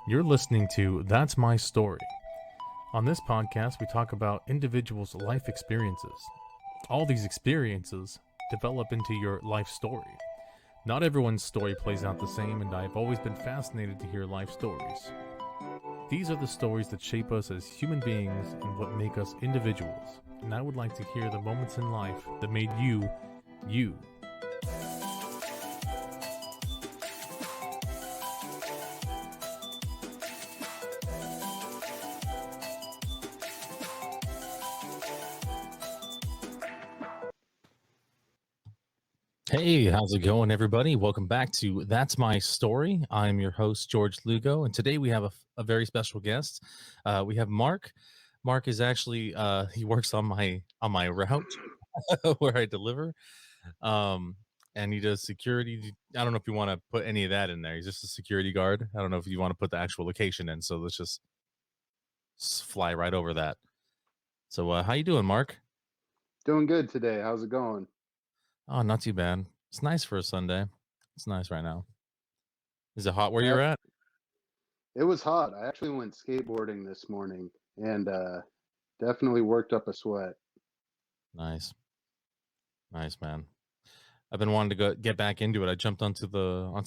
You're listening to That's My Story. On this podcast, we talk about individuals' life experiences. All these experiences develop into your life story. Not everyone's story plays out the same, and I've always been fascinated to hear life stories. These are the stories that shape us as human beings and what make us individuals. And I would like to hear the moments in life that made you, you. Hey, how's it going, everybody? Welcome back to That's My Story. I'm your host, George Lugo, and today we have a very special guest. We have Mark. Mark is actually he works on my route where I deliver, um, and he does security. I don't know if you want to put any of that in there. He's just a security guard. I don't know if you want to put the actual location in. So let's just fly right over that. So, how you doing, Mark? Doing good today. How's it going? Oh, not too bad. It's nice for a Sunday. It's nice right now. Is it hot where Uh, you're at? it was hot. I actually went skateboarding this morning and definitely worked up a sweat. Nice. Nice, man. I've been wanting to get back into it. I jumped onto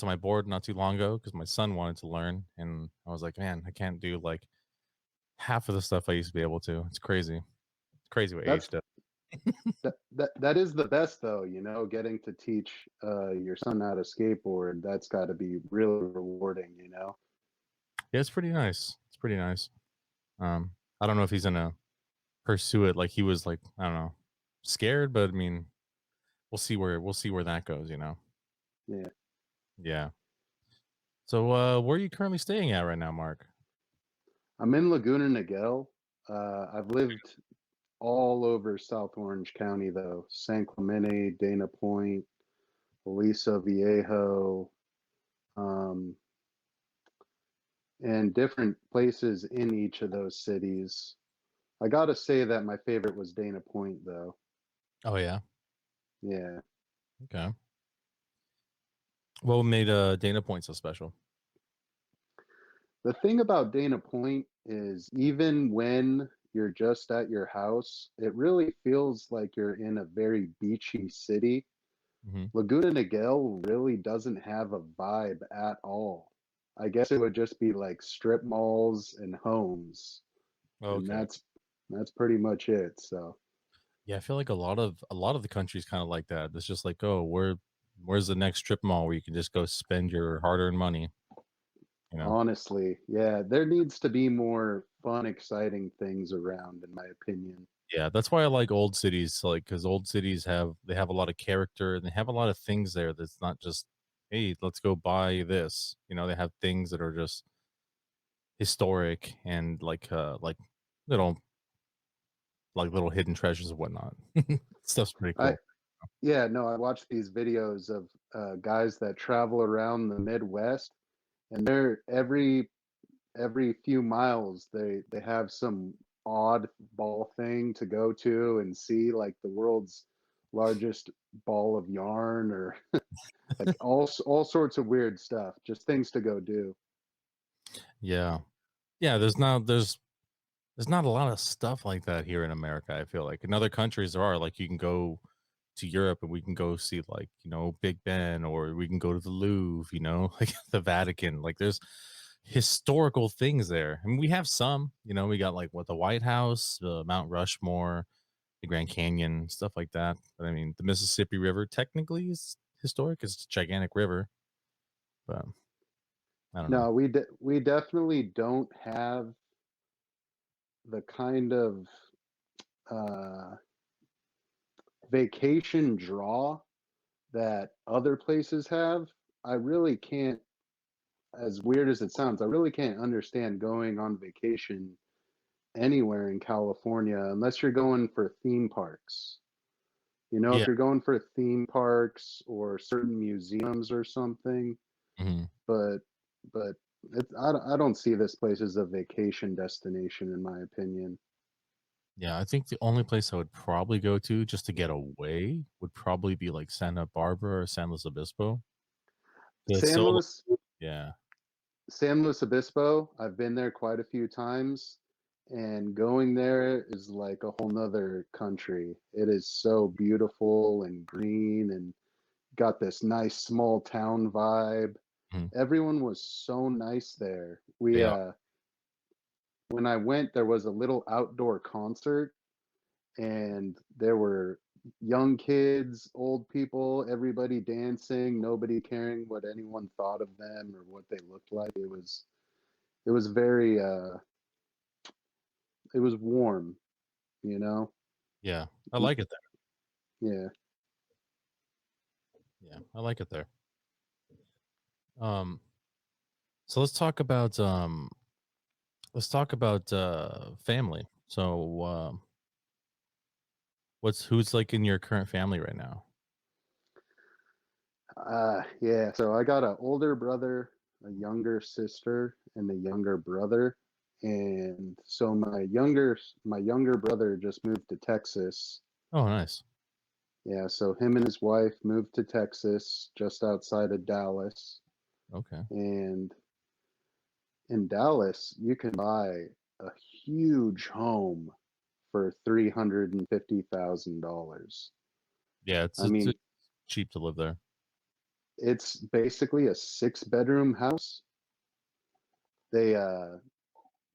my board not too long ago because my son wanted to learn, and I was like, man, I can't do like half of the stuff I used to be able to. It's crazy. It's crazy what age That's does. that is the best though, getting to teach your son how to skateboard. That's got to be really rewarding. Yeah, it's pretty nice. It's pretty nice. I don't know if he's gonna pursue it like he was like, I don't know, scared, but I mean, we'll see where that goes. Yeah. Yeah. So where are you currently staying at right now, Mark? I'm in Laguna Niguel. I've lived all over South Orange County though. San Clemente, Dana Point, Aliso Viejo, um, and different places in each of those cities. I gotta say that my favorite was Dana Point, though. Oh yeah. Yeah. Okay. What made Dana Point so special? The thing about Dana Point is even when you're just at your house, it really feels like you're in a very beachy city. Hmm. Laguna Niguel really doesn't have a vibe at all. I guess it would just be like strip malls and homes, and Okay. that's pretty much it. So Yeah, I feel like a lot of the countries kind of like that. It's just like, oh, where's the next strip mall where you can just go spend your hard-earned money, you know? honestly, yeah, there needs to be more fun, exciting things around, in my opinion. Yeah, that's why I like old cities, like because old cities have a lot of character and they have a lot of things there that's not just, hey, let's go buy this. They have things that are just historic and like little little hidden treasures and whatnot. Stuff's pretty I cool. Yeah, no, I watch these videos of guys that travel around the Midwest, and they're every few miles they have some odd ball thing to go to and see, like the world's largest ball of yarn, or like all sorts of weird stuff, just things to go do. Yeah. Yeah, there's not a lot of stuff like that here in America. I feel like in other countries there are, like you can go to Europe and we can go see like, Big Ben, or we can go to the Louvre, like the Vatican. Like there's historical things there. I mean, we have some, we got like what the White House, Mount Rushmore, the Grand Canyon, stuff like that. But I mean, the Mississippi River technically is historic. It's a gigantic river, but I don't know. No, we definitely don't have the kind of uh, vacation draw that other places have. I really can't, as weird as it sounds, I really can't understand going on vacation anywhere in California unless you're going for theme parks. If Yeah. you're going for theme parks or certain museums or something, Mhm. but but I don't see this place as a vacation destination, in my opinion. Yeah, I think the only place I would probably go to just to get away would probably be like Santa Barbara or San Luis Obispo. It's San so Luis, yeah. San Luis Obispo, I've been there quite a few times, and going there is like a whole nother country. It is so beautiful and green and got this nice small town vibe. Mhm. Everyone was so nice there. We They are. when I went, there was a little outdoor concert, and there were young kids, old people, everybody dancing, nobody caring what anyone thought of them or what they looked like. It was very it was warm, you know? Yeah, I like it there. Yeah. Yeah, I like it there. Um, so let's talk about family. So, who's like in your current family right now? Yeah, so I got an older brother, a younger sister, and a younger brother. And so my younger brother just moved to Texas. Oh, nice. Yeah, so him and his wife moved to Texas just outside of Dallas. Okay. And in Dallas, you can buy a huge home for $350,000. Yeah, I it's mean, cheap to live there. it's basically a six-bedroom house. They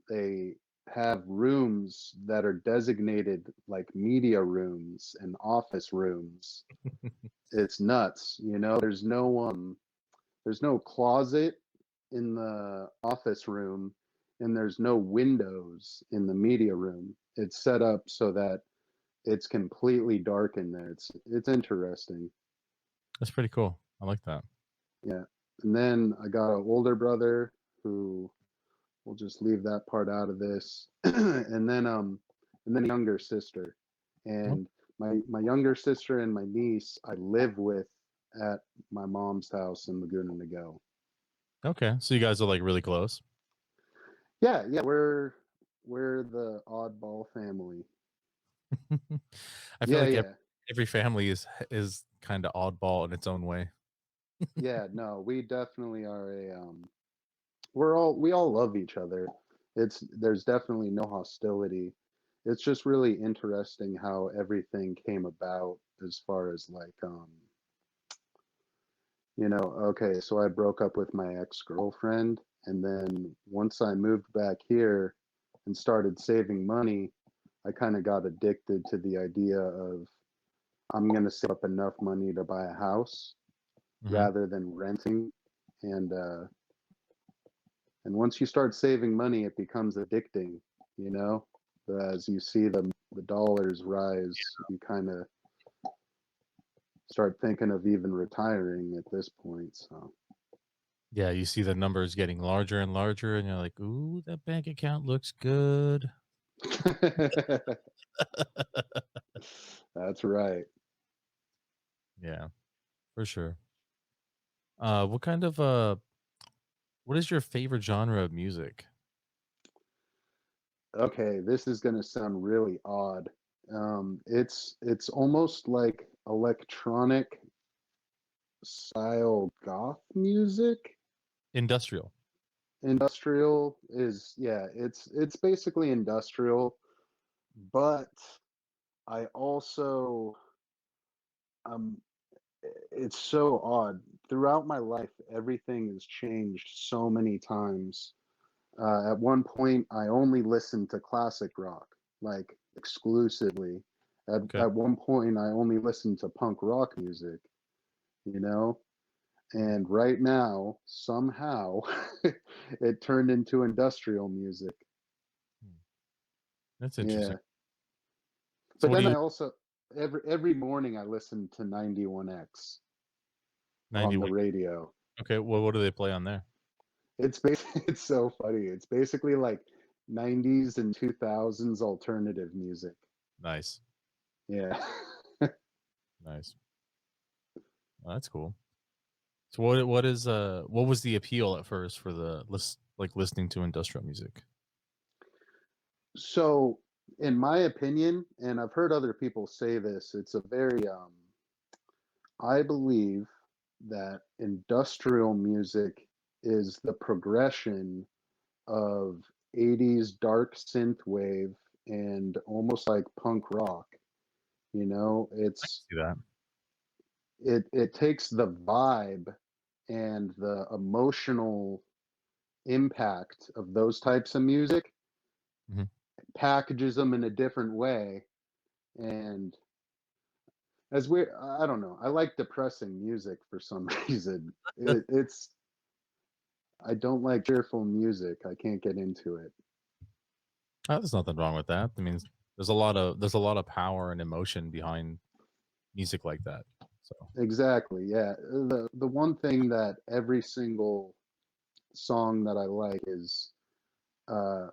they have rooms that are designated like media rooms and office rooms. It's nuts, you know. There's no closet in the office room, and there's no windows in the media room. It's set up so that it's completely dark in there. It's interesting. That's pretty cool. I like that. Yeah. And then I got an older brother who, we'll just leave that part out of this. And then a younger sister. Oh, And my younger sister and my niece I live with at my mom's house in Laguna Niguel. okay, so you guys are like really close. Yeah, yeah, we're the oddball family. I feel Yeah, like yeah. every family is kind of oddball in its own way. Yeah, no, we definitely are a we all love each other. There's definitely no hostility. It's just really interesting how everything came about as far as like okay, so I broke up with my ex-girlfriend, and then once I moved back here and started saving money, I kind of got addicted to the idea of I'm going to save up enough money to buy a house Hmm. rather than renting. And and once you start saving money, it becomes addicting, you know? As you see the dollars rise, you kind of start thinking of even retiring at this point. So Yeah, you see the numbers getting larger and larger, and you're like, "Ooh, that bank account looks good." that's right. Yeah, for sure. What kind of what is your favorite genre of music? Okay, this is going to sound really odd. It's almost like electronic style goth music. Industrial. Industrial is, yeah, it's basically industrial, but I also um it's so odd. Throughout my life, everything has changed so many times. At one point, I only listened to classic rock, like exclusively. Okay. At one point, I only listened to punk rock music, you know? And right now, somehow, it turned into industrial music. Hmm. That's interesting. Yeah. So But what do then you I also every morning I listen to 91X on the 91? radio. Okay, well, what do they play on there? It's basically it's so funny. It's basically like 90s and 2000s alternative music. Nice. Yeah. Nice. Well, that's cool. So what was the appeal at first for the listening to industrial music? So, in my opinion, and I've heard other people say this, it's a very I believe that industrial music is the progression of 80s dark synth wave and almost like punk rock. You know, I can it's see that. it takes the vibe and the emotional impact of those types of music, Mhm. packages them in a different way, and as we I don't know, I like depressing music for some reason. It's I don't like cheerful music, I can't get into it. There's nothing wrong with that. I mean, there's a lot of power and emotion behind music like that. So Exactly, yeah. The one thing that every single song that I like is, uh,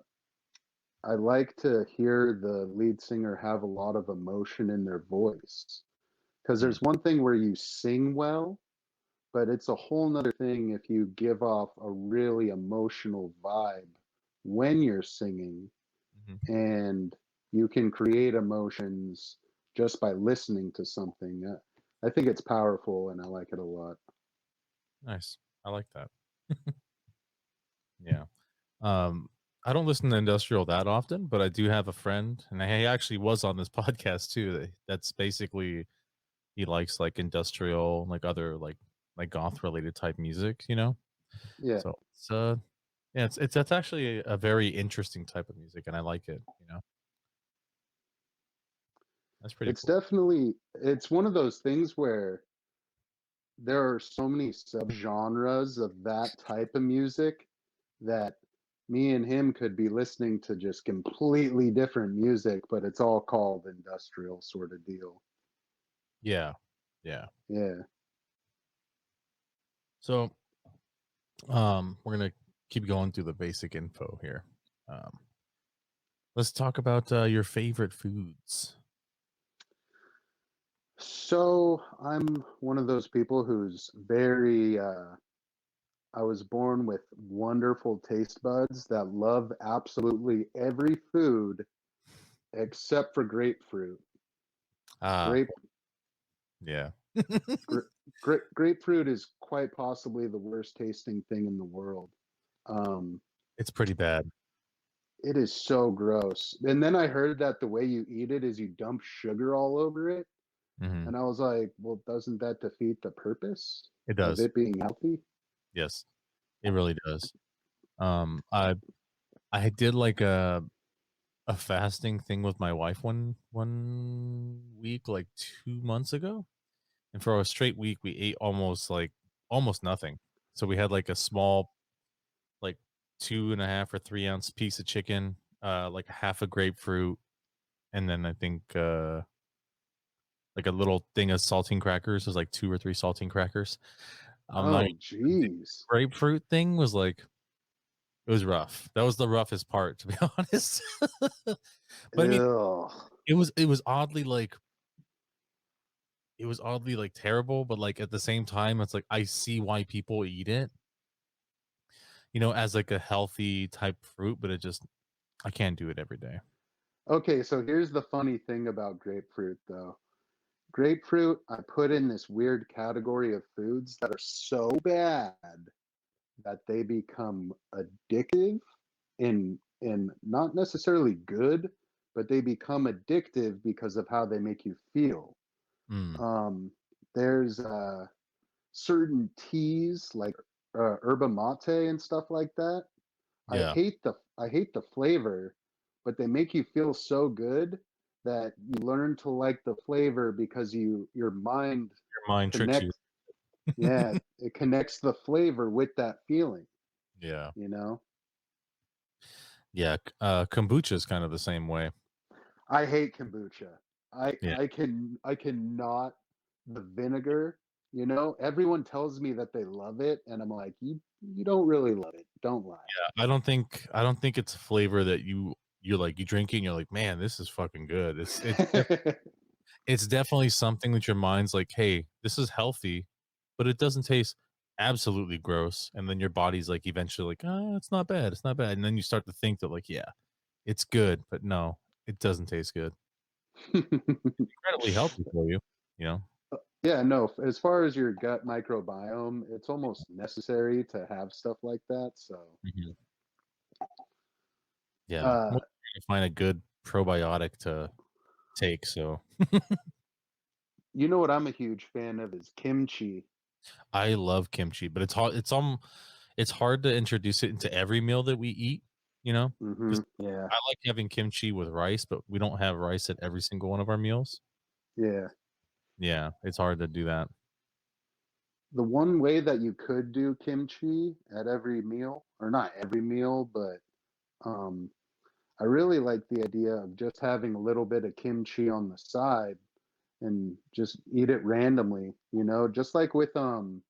I like to hear the lead singer have a lot of emotion in their voice. Because mm, there's one thing where you sing well, but it's a whole 'nother thing if you give off a really emotional vibe when you're singing, mhm. and you can create emotions just by listening to something. I think it's powerful and I like it a lot. Nice. I like that. Yeah. Um, I don't listen to industrial that often, but I do have a friend, and he actually was on this podcast too. That's basically he likes like industrial, like other like goth related type music, you know. Yeah. So yeah, it's that's actually a very interesting type of music, and I like it. You know, that's pretty It's cool. definitely it's one of those things where there are so many subgenres of that type of music that me and him could be listening to just completely different music, but it's all called industrial sort of deal. Yeah, yeah. Yeah. So we're gonna keep going through the basic info here. Um, let's talk about your favorite foods. So I'm one of those people who's very I was born with wonderful taste buds that love absolutely every food except for grapefruit. Ah, Grape yeah, grapefruit is quite possibly the worst tasting thing in the world. Um, it's pretty bad. it is so gross. And then I heard that the way you eat it is you dump sugar all over it, Hmm. and I was like, "Well, doesn't that defeat the purpose It of does. it being healthy?" Yes, it really does. Um, I I did like a fasting thing with my wife one week, like 2 months ago, and for a straight week, we ate almost nothing. So we had like a small, like 2.5 or 3 ounce piece of chicken, like half a grapefruit, and then I think like a little thing of saltine crackers. It was like 2 or 3 saltine crackers. I'm not Oh, the jeez. grapefruit thing was like it was rough. That was the roughest part, to be honest. But I mean, Ew. it was oddly like terrible, but like at the same time, it's like I see why people eat it, as like a healthy type fruit, but I can't do it every day. Okay, so here's the funny thing about grapefruit, though. Grapefruit, I put in this weird category of foods that are so bad that they become addictive and not necessarily good, but they become addictive because of how they make you feel. Mm, Um, there's certain teas like yerba mate and stuff like that. yeah, I hate the flavor, but they make you feel so good that you learn to like the flavor because your mind your mind tricks you. connects. Yeah, it connects the flavor with that feeling, Yeah, you know? yeah. Kombucha is kind of the same way. I hate kombucha. Yeah, I cannot the vinegar, you know? Everyone tells me that they love it, and I'm like, you don't really love it. Don't lie." I don't think it's a flavor that you're like you drink it and you're like, man, this is fucking good. It's definitely something that your mind's like, "Hey, this is healthy," but it doesn't taste absolutely gross, and then your body's like eventually like, "Oh, it's not bad, it's not bad," and then you start to think that like, "Yeah, it's good," but no, it doesn't taste good. Incredibly healthy for you, you know? Yeah, no, as far as your gut microbiome, it's almost necessary to have stuff like that. So, Mhm. Yeah. uh, Well, trying to find a good probiotic to take, so you know what I'm a huge fan of is kimchi. I love kimchi, but it's hard to introduce it into every meal that we eat, you know, because Yeah, I like having kimchi with rice, but we don't have rice at every single one of our meals. yeah. Yeah, it's hard to do that. The one way that you could do kimchi at every meal, or not every meal, but um, I really like the idea of just having a little bit of kimchi on the side and just eat it randomly, just like with Mm.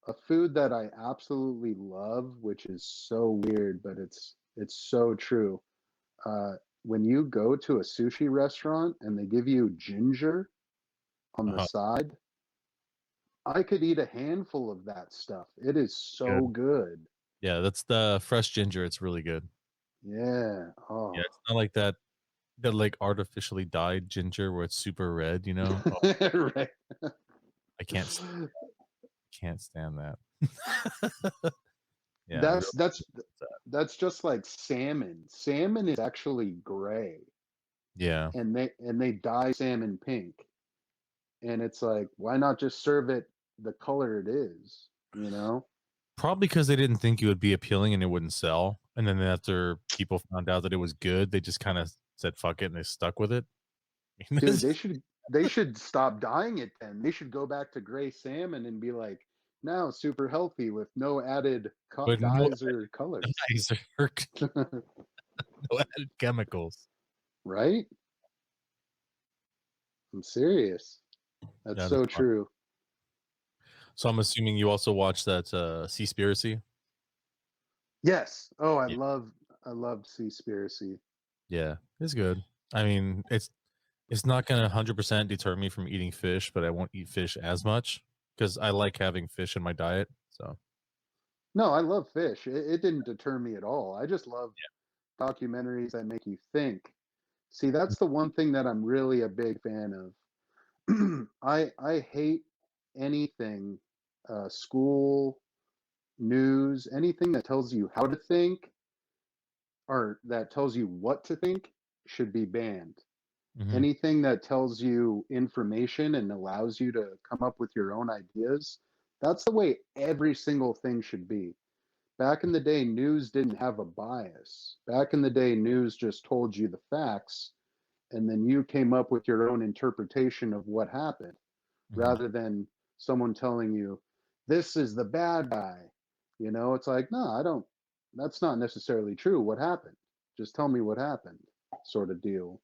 a food that I absolutely love, which is so weird, but it's so true. Uh, when you go to a sushi restaurant and they give you ginger on the Uh-huh. side, I could eat a handful of that stuff. It is so Good. good. Yeah, that's the fresh ginger, it's really good. Yeah. Yeah, Oh. it's not like that, like, artificially dyed ginger where it's super red, you know? Oh, Right. I can't stand that. Yeah, real That's that's sad. that's just like salmon. Salmon is actually gray, Yeah. and they dye salmon pink. And it's like, why not just serve it the color it is, you know? Probably because they didn't think it would be appealing and it wouldn't sell, and then after people found out that it was good, they just kinda said, "Fuck it," and they stuck with it. I mean, Dude, they should stop dyeing it then. They should go back to gray salmon and be like, now super healthy with no added with no dyes or colors. dyes or no added chemicals. Right? I'm serious. That's That is so fun. true. So I'm assuming you also watched that, Seaspiracy? Yes. Oh, I Yeah. love I love Seaspiracy. Yeah, it's good. I mean, it's not gonna 100% deter me from eating fish, but I won't eat fish as much because I like having fish in my diet, so No, I love fish. It didn't deter me at all. I just love documentaries that make you think. See, that's the one thing that I'm really a big fan of. I hate anything, school, news, anything that tells you how to think or that tells you what to think should be banned. Mhm, Anything that tells you information and allows you to come up with your own ideas, that's the way every single thing should be. Back in the day, news didn't have a bias. Back in the day, news just told you the facts, and then you came up with your own interpretation of what happened mhm. rather than someone telling you, this is the bad guy. It's like, no, I don't, that's not necessarily true. What happened? Just tell me what happened, sort of deal.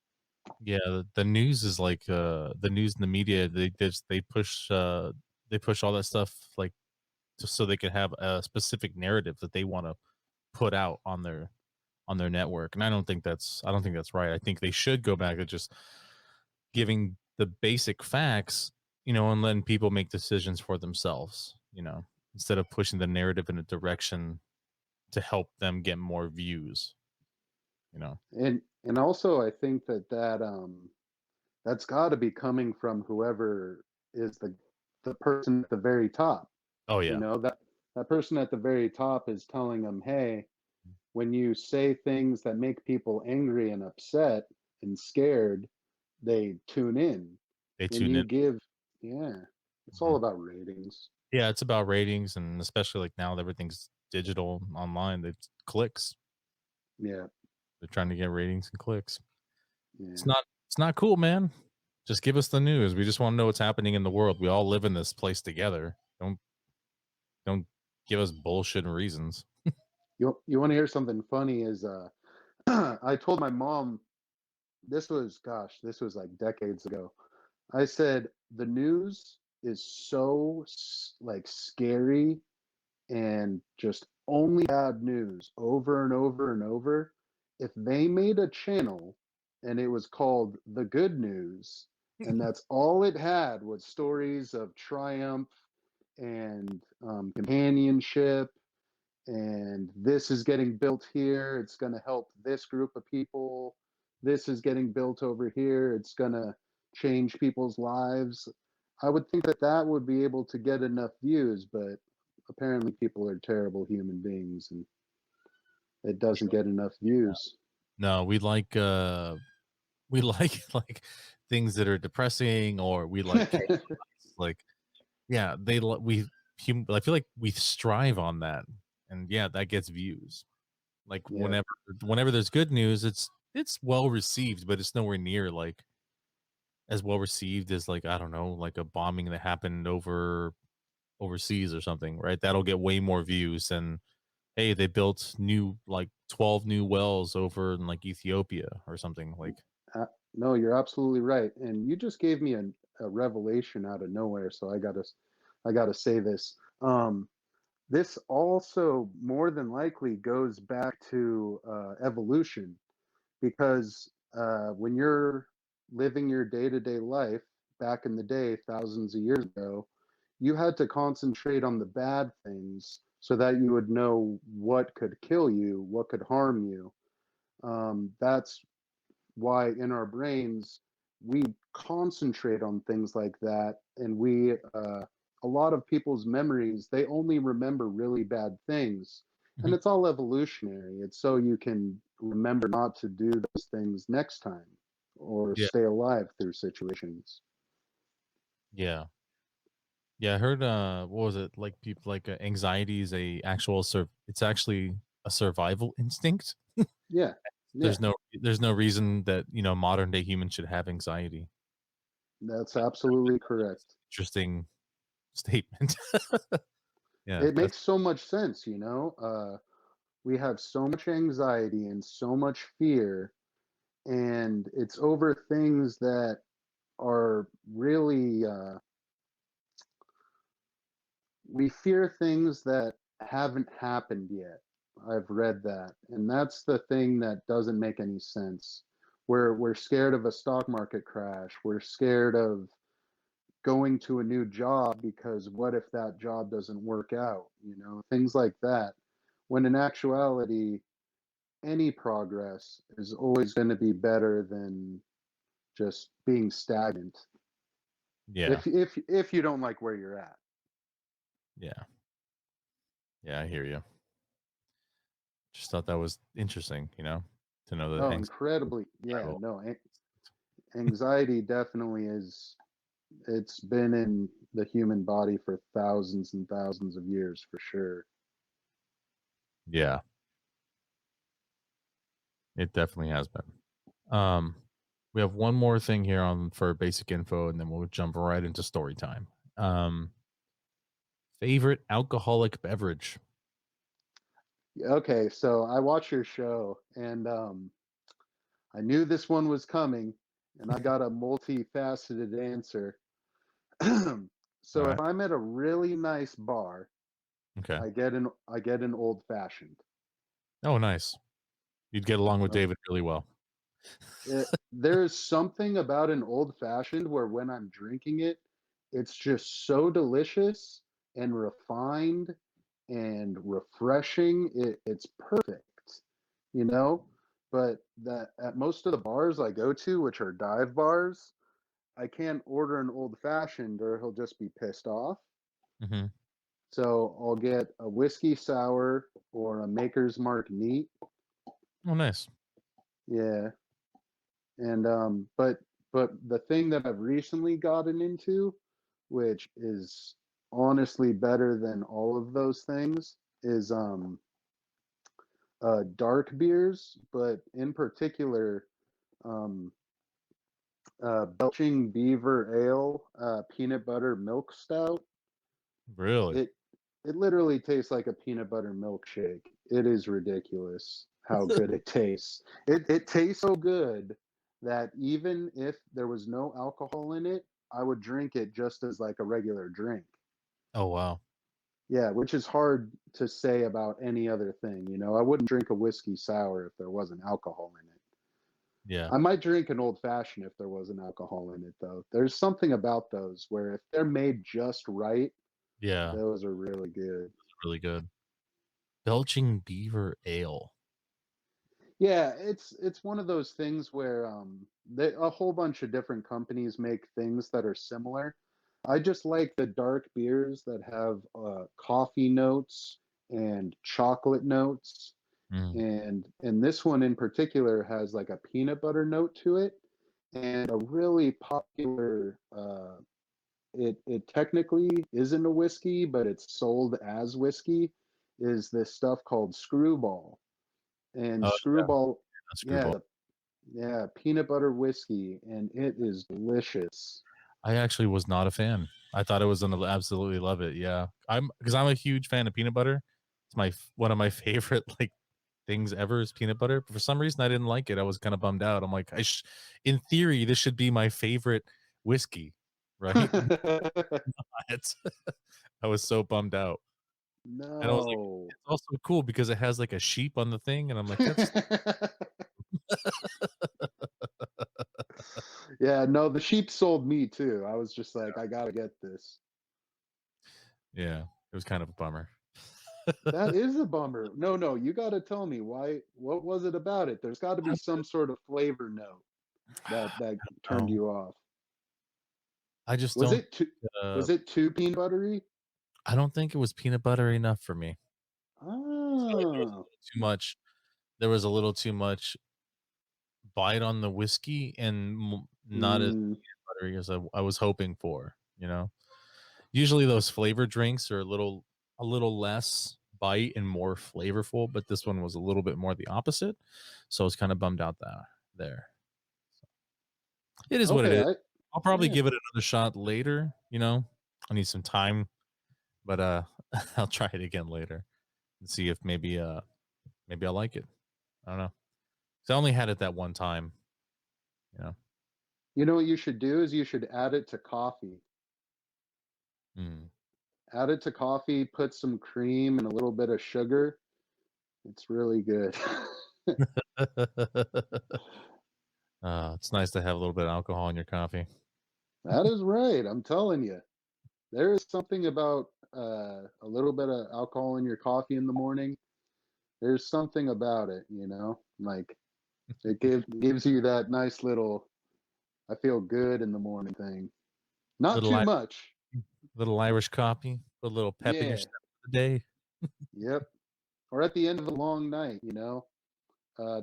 Yeah, the news is like, the news and the media, they push all that stuff, like, just so they can have a specific narrative that they wanna put out on their network, and I don't think that's right. I think they should go back to just giving the basic facts, and letting people make decisions for themselves, instead of pushing the narrative in a direction to help them get more views, you know? And also I think that's got to be coming from whoever is the person at the very top. Oh, yeah. That person at the very top is telling them, hey, when you say things that make people angry and upset and scared, they tune in. They When tune you in. give, yeah, it's all Mhm. about ratings. Yeah, it's about ratings, and especially, like, now that everything's digital, online, it's clicks. Yeah, They're trying to get ratings and clicks. It's yeah. not it's not cool, man. Just give us the news. We just wanna know what's happening in the world. We all live in this place together. Don't give us bullshit and reasons. You want to hear something funny? Is I told my mom, this was like decades ago. I said the news is so like scary and just only bad news over and over and over. If they made a channel and it was called The Good News, and that's all it had was stories of triumph and companionship, and this is getting built here, it's going to help this group of people. This is getting built over here, it's going to change people's lives. I would think that that would be able to get enough views, but apparently people are terrible human beings and it doesn't get enough views. No, we like like things that are depressing, or we like chaos. Like, yeah, I feel like we strive on that, and yeah, that gets views. Like Yep. whenever there's good news, it's well received, but it's nowhere near like as well received as, like, I don't know, like a bombing that happened overseas or something, right? That'll get way more views than, hey, they built new like 12 new wells over in like Ethiopia or something. Like, Uh, no, you're absolutely right, and you just gave me a revelation out of nowhere, so I gotta say this. This also more than likely goes back to evolution because when you're living your day to day life back in the day, thousands of years ago, you had to concentrate on the bad things so that you would know what could kill you, what could harm you. That's why in our brains we concentrate on things like that, and a lot of people's memories, they only remember really bad things, and mhm, it's all evolutionary. It's so you can remember not to do those things next time or yeah, stay alive through situations. yeah, yeah. I heard, what was it? Like people like anxiety is it's actually a survival instinct. Yeah, yeah, There's no reason that, modern day humans should have anxiety. that's absolutely correct. Interesting statement. Yeah, It that's makes so much sense, we have so much anxiety and so much fear, and it's over things that are really we fear things that haven't happened yet. I've read that, and that's the thing that doesn't make any sense. We're scared of a stock market crash. We're scared of going to a new job because what if that job doesn't work out? Things like that. When in actuality, any progress is always going to be better than just being stagnant. yeah, If you don't like where you're at. yeah, yeah. I hear you. Just thought that was interesting, to know that Oh, anxiety is incredibly. Yeah, survival. no, anxiety definitely is. It's been in the human body for thousands and thousands of years for sure. Yeah, it definitely has been. Um, we have one more thing here on for basic info, and then we'll jump right into story time. Um, Favorite alcoholic beverage? Okay, so I watch your show and I knew this one was coming and I got a multifaceted answer. All So if right. I'm at a really nice bar, Okay. I get an old fashioned. Oh, nice. You'd get along with Uh, David really well. there's something about an old fashioned where when I'm drinking it, it's just so delicious and refined and refreshing. It's perfect, you know. But that at most of the bars I go to, which are dive bars, I can't order an old fashioned or he'll just be pissed off. Hmm. So I'll get a whiskey sour or a Maker's Mark neat. Oh, nice. Yeah, and but the thing that I've recently gotten into, which is honestly better than all of those things, is dark beers, but in particular, um, Belching Beaver Ale, peanut butter milk stout. Really? It it literally tastes like a peanut butter milkshake. It is ridiculous how good it tastes. It tastes so good that even if there was no alcohol in it, I would drink it just as like a regular drink. Oh, wow. Yeah, which is hard to say about any other thing. I wouldn't drink a whiskey sour if there wasn't alcohol in it. Yeah. I might drink an old fashioned if there wasn't alcohol in it, though. There's something about those where if they're made just right, Yeah. those are really good. Really good. Belching Beaver Ale. Yeah, it's one of those things where a whole bunch of different companies make things that are similar. I just like the dark beers that have coffee notes and chocolate notes, Mm. and this one in particular has like a peanut butter note to it, and a really popular. It technically isn't a whiskey, but it's sold as whiskey. Is this stuff called Screwball, and Oh yeah, Screwball, that's yeah, screwball. yeah, peanut butter whiskey, and it is delicious. I actually was not a fan. I thought I was gonna absolutely love it. Yeah, I'm a huge fan of peanut butter. It's one of my favorite like things ever is peanut butter. But for some reason, I didn't like it. I was kind of bummed out. I'm like, in theory, this should be my favorite whiskey, right? It's I was so bummed out, and I was like, No. it's also cool because it has like a sheep on the thing, and I'm like, that's Yeah, no, the sheep sold me too. I was just like, I gotta get this. yeah, it was kind of a bummer. That is a bummer. No, no, you gotta tell me why. What was it about it? There's got to be some sort of flavor note that turned No, you off. I just Was don't. it too? Uh, Was it too peanut buttery? I don't think it was peanut butter enough for me. I feel like Ah, too much. There was a little too much bite on the whiskey and not as mm, buttery as I was hoping for. You know, usually those flavor drinks are a little less bite and more flavorful, but this one was a little bit more the opposite. So I was kind of bummed out there. It is what it okay, is. I'll probably yeah. give it another shot later. You know, I need some time, but I'll try it again later and see if maybe I like it. I don't know. 'Cause I only had it that one time. You know. You know what you should do is you should add it to coffee. Mm. Add it to coffee, put some cream and a little bit of sugar. It's really good. It's nice to have a little bit of alcohol in your coffee. That is right. I'm telling you. There is something about a little bit of alcohol in your coffee in the morning. There's something about it, you know? Like it gives you that nice little I feel good in the morning thing. Not Little too I much. little Irish coffee, put a little pep in your Yeah. step for the day. Yep. Or at the end of a long night, you know?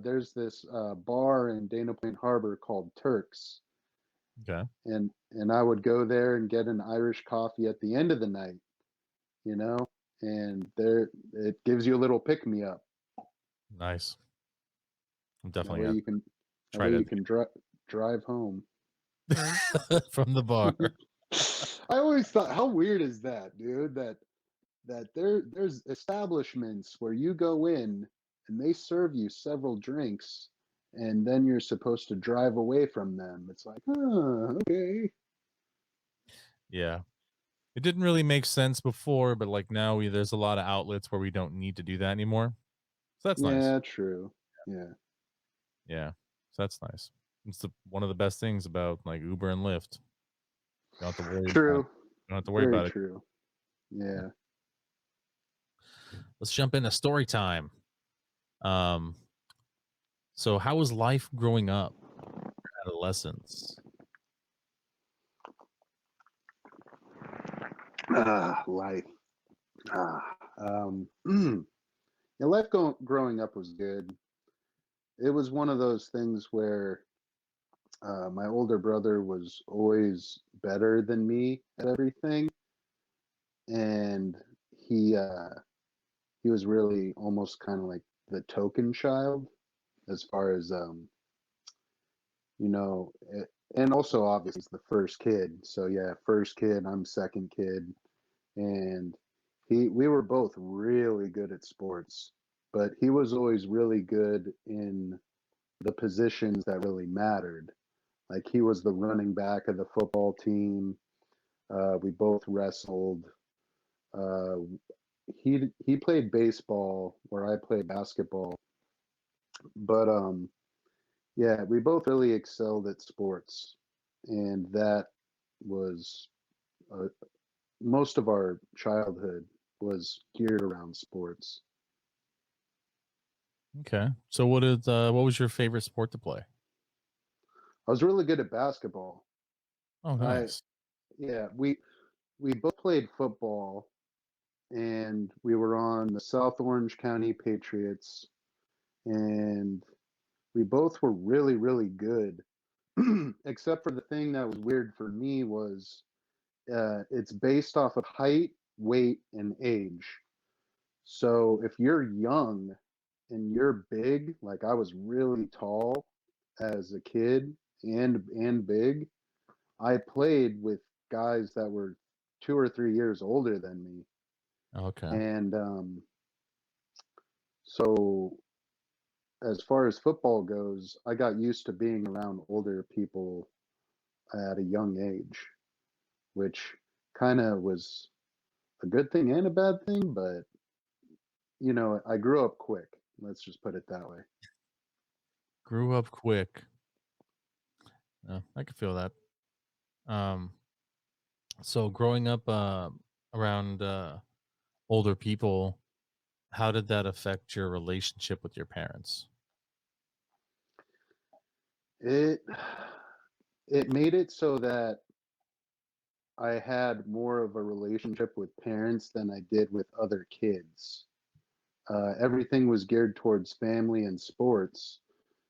There's this bar in Dana Point Harbor called Turks, Okay. and I would go there and get an Irish coffee at the end of the night, you know, and there it gives you a little pick me up. Nice. I'm That definitely way gonna you can that try way you that can drive home. from the bar. I always thought, how weird is that, dude? That there's establishments where you go in and they serve you several drinks, and then you're supposed to drive away from them. It's like, okay. Yeah. It didn't really make sense before, but like now there's a lot of outlets where we don't need to do that anymore. So that's nice. Yeah, true. Yeah. Yeah. So that's nice. It's one of the best things about like Uber and Lyft. You don't have to worry about True. you don't have to worry Very about it. true. Yeah. Let's jump into story time. Um, so how was life growing up, adolescence? Life. Yeah, growing up was good. It was one of those things where my older brother was always better than me at everything, and he uh, he was really almost kind of like the token child as far as you know, and also obviously he's the first kid. So yeah, first kid, I'm second kid, and he we were both really good at sports, but he was always really good in the positions that really mattered. Like he was the running back of the football team. We both wrestled. Uh, he played baseball where I played basketball, but yeah, we both really excelled at sports, and that was uh, most of our childhood was geared around sports. Okay. So what was your favorite sport to play? I was really good at basketball. Oh, I nice. yeah, we both played football, and we were on the South Orange County Patriots, and we both were really, really good. Except for the thing that was weird for me was it's based off of height, weight, and age. So if you're young and you're big, like I was really tall as a kid and big, I played with guys that were 2 or 3 years older than me. Okay. And so as far as football goes, I got used to being around older people at a young age, which kind of was a good thing and a bad thing, but I grew up quick. Let's just put it that way. Grew up quick. I can feel that. Um, so growing up around older people, how did that affect your relationship with your parents? It it made it so that I had more of a relationship with parents than I did with other kids. Everything was geared towards family and sports,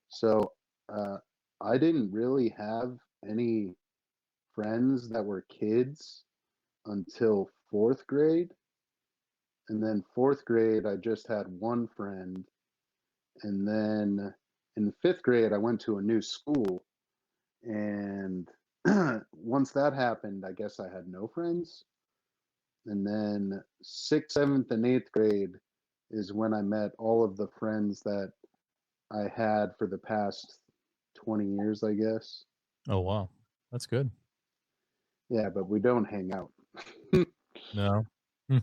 so uh, I didn't really have any friends that were kids until fourth grade. And then fourth grade, I just had one friend. And then in fifth grade, I went to a new school. And once that happened, I guess I had no friends. And then sixth, seventh, and eighth grade is when I met all of the friends that I had for the past 20 years, I guess. Oh wow, that's good. Yeah, but we don't hang out. No. Hmm.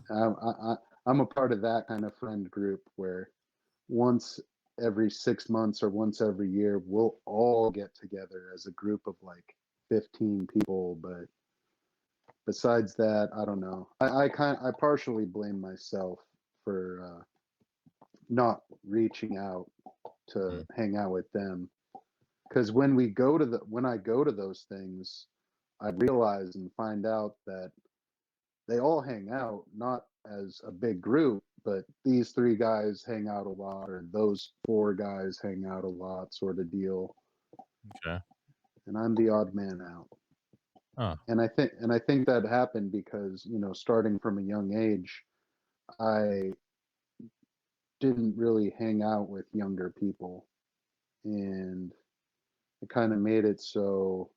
I'm a part of that kind of friend group where once every 6 months or once every year, we'll all get together as a group of like 15 people. But besides that, I don't know. I partially blame myself for not reaching out to Mm. hang out with them because when I go to those things, I realize and find out that they all hang out, not as a big group, but these three guys hang out a lot, or those four guys hang out a lot, sort of deal. Okay. And I'm the odd man out. Oh, And I think that happened because, starting from a young age, I didn't really hang out with younger people. And it kind of made it so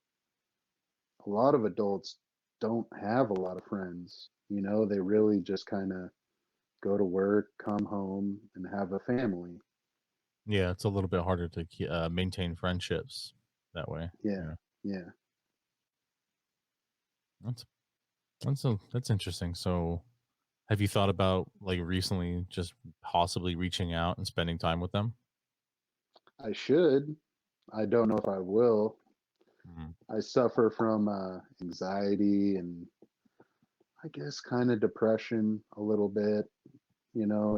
a lot of adults don't have a lot of friends. They really just kind of go to work, come home, and have a family. yeah. It's a little bit harder to maintain friendships that way. Yeah, Yeah. yeah. That's that's interesting. So, have you thought about like recently just possibly reaching out and spending time with them? I should. I don't know if I will. Mm. I suffer from anxiety and I guess kind of depression a little bit.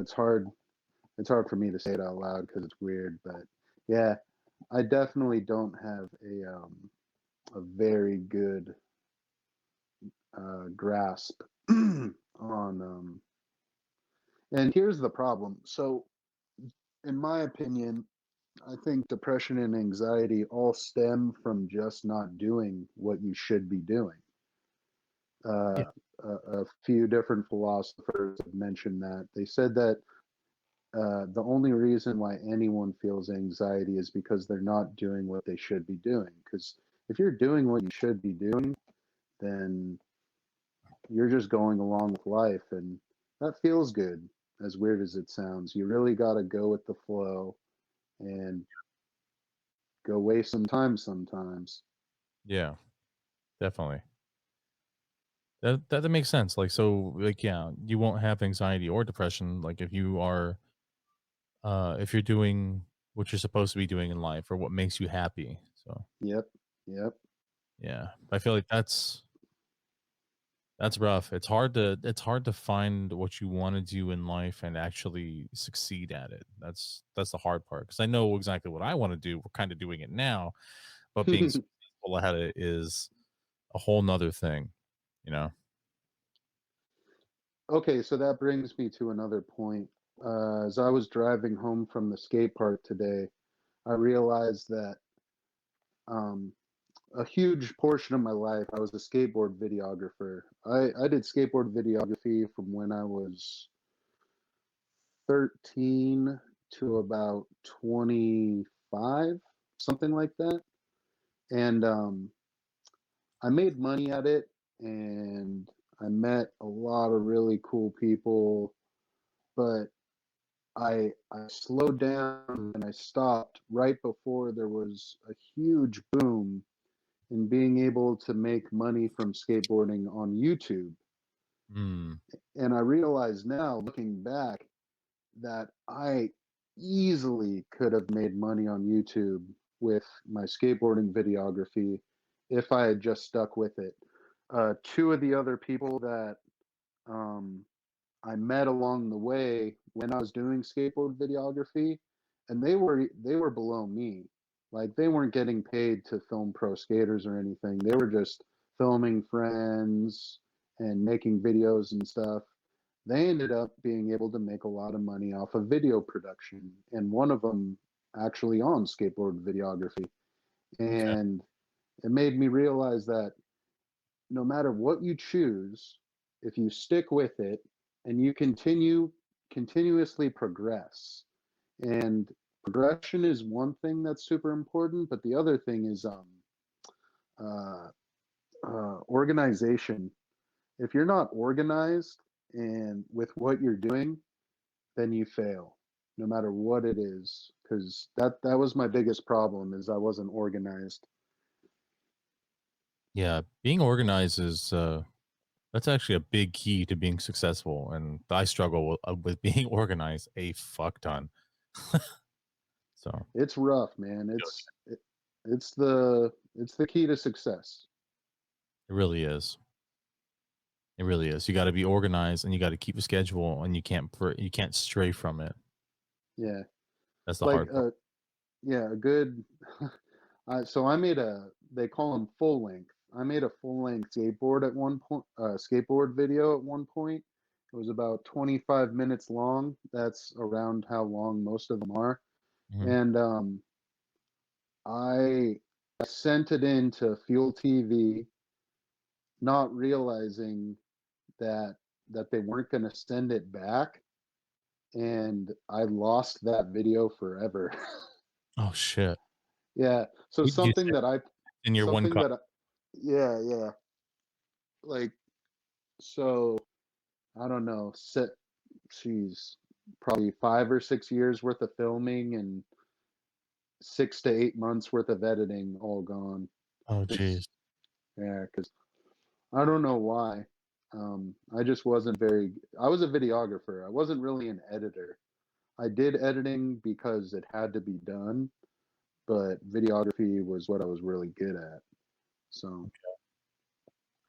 It's hard. It's hard for me to say it out loud because it's weird, but yeah, I definitely don't have a very good grasp on and here's the problem. So, in my opinion, I think depression and anxiety all stem from just not doing what you should be doing. Yeah. A few different philosophers have mentioned that. They said that the only reason why anyone feels anxiety is because they're not doing what they should be doing. Because if you're doing what you should be doing, then you're just going along with life, and that feels good. As weird as it sounds, you really got to go with the flow and go waste some time sometimes. Yeah. Definitely. That makes sense. Like so, like yeah, you won't have anxiety or depression. Like if you're doing what you're supposed to be doing in life or what makes you happy. So Yep, yep. yeah, I feel like that's rough. It's hard to find what you want to do in life and actually succeed at it. That's the hard part because I know exactly what I want to do. We're kind of doing it now, but being successful at it is a whole nother thing. you know? Okay, so that brings me to another point. As I was driving home from the skate park today, I realized that um, a huge portion of my life, I was a skateboard videographer. I did skateboard videography from when I was 13 to about 25, something like that. And I made money at it, and I met a lot of really cool people, but I slowed down and I stopped right before there was a huge boom in being able to make money from skateboarding on YouTube. Mm, And I realize now, looking back, that I easily could have made money on YouTube with my skateboarding videography if I had just stuck with it. Two of the other people that um, I met along the way when I was doing skateboard videography, and they were below me. Like they weren't getting paid to film pro skaters or anything. They were just filming friends and making videos and stuff. They ended up being able to make a lot of money off of video production, and one of them actually on skateboard videography. okay. And it made me realize that no matter what you choose, if you stick with it and you continuously progress, and progression is one thing that's super important, but the other thing is uh, organization. If you're not organized and with what you're doing, then you fail, no matter what it is. Because that was my biggest problem is I wasn't organized. Yeah, being organized is, that's actually a big key to being successful, and I struggle with being organized a fuck ton. So, It's rough, man. It's the key to success. it really is. It really is. You gotta be organized, and you gotta keep a schedule, and you can't stray from it. Yeah. That's the Like hard part. yeah, a good so I made a they call them full length. I made a full length skateboard at one point skateboard video at one point. It was about 25 minutes long. That's around how long most of them are. Mhm. And I sent it in to Fuel TV, not realizing that they weren't going to send it back, and I lost that video forever. Oh, shit. Yeah. So You said in your one something car. that yeah, yeah. Like so I don't know, she's probably 5 or 6 years worth of filming and 6 to 8 months worth of editing all gone. Oh, It's jeez. yeah, because I don't know why. I just wasn't very. I was a videographer. I wasn't really an editor. I did editing because it had to be done, but videography was what I was really good at. So,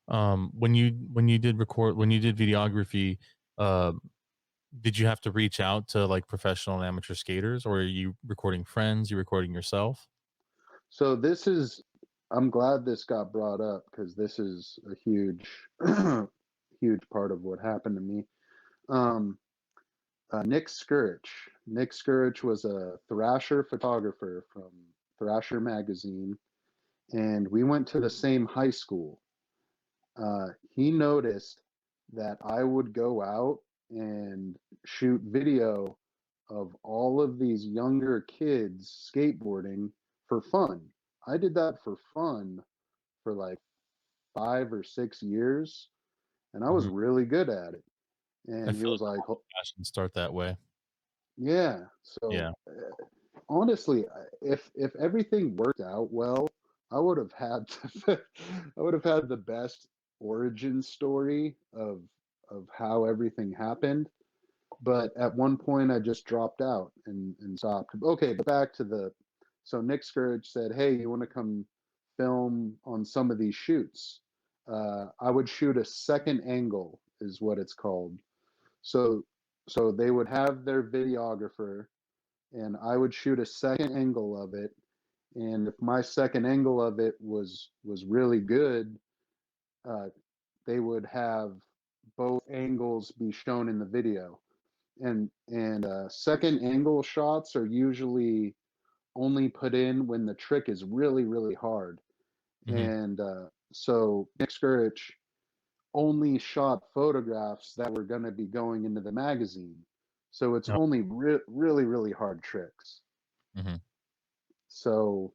When you did videography, um, did you have to reach out to, like, professional and amateur skaters, or are you recording friends, you recording yourself? so this is. I'm glad this got brought up because this is a huge, huge part of what happened to me. Um, Nick Skurich. Nick Skurich was a Thrasher photographer from Thrasher magazine, and we went to the same high school. He noticed that I would go out and shoot video of all of these younger kids skateboarding for fun. I did that for fun for like 5 or 6 years, and I was Mhm. really good at it. I And he feel was like a like, lot of passions start that way. "Yeah." So Yeah. honestly, if everything worked out well, I would have had I would have had the best origin story of how everything happened. But at one point, I just dropped out and stopped. Okay, but back to the so Nick Scourge said, "Hey, you want to come film on some of these shoots?" I would shoot a second angle, is what it's called. So they would have their videographer and I would shoot a second angle of it. And if my second angle of it was really good, uh, they would have both angles be shown in the video. And second angle shots are usually only put in when the trick is really, really hard. Hmm. So Nick Skurich only shot photographs that were going to be going into the magazine. So it's Oh, only really, really hard tricks. hmm. So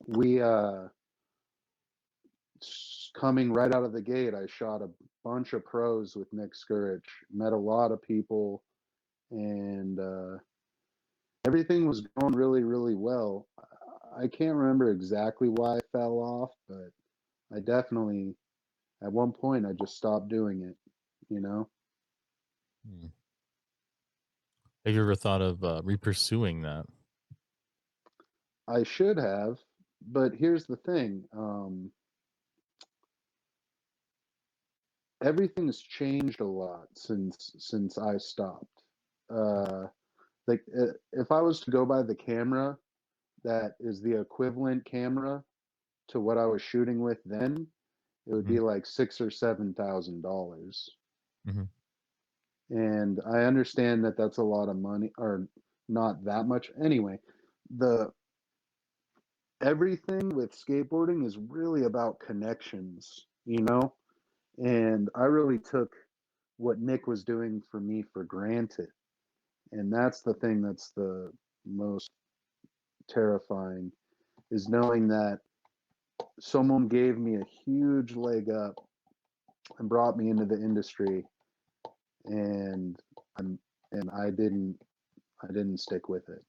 we, coming right out of the gate, I shot a bunch of pros with Nick Skurich, met a lot of people, and everything was going really, really well. I can't remember exactly why I fell off, but I definitely, at one point, I just stopped doing it, you know? Hmm. Have you ever thought of repursuing that? I should have, but here's the thing. Everything's changed a lot since I stopped. Uh, if I was to go by the camera that is the equivalent camera to what I was shooting with then, it would Hmm. be like $6,000 or $7,000. Hmm. And I understand that that's a lot of money, or not that much. Anyway, the everything with skateboarding is really about connections, you know? And I really took what Nick was doing for me for granted. And that's the thing that's the most terrifying, is knowing that someone gave me a huge leg up and brought me into the industry, and I'm and I didn't stick with it.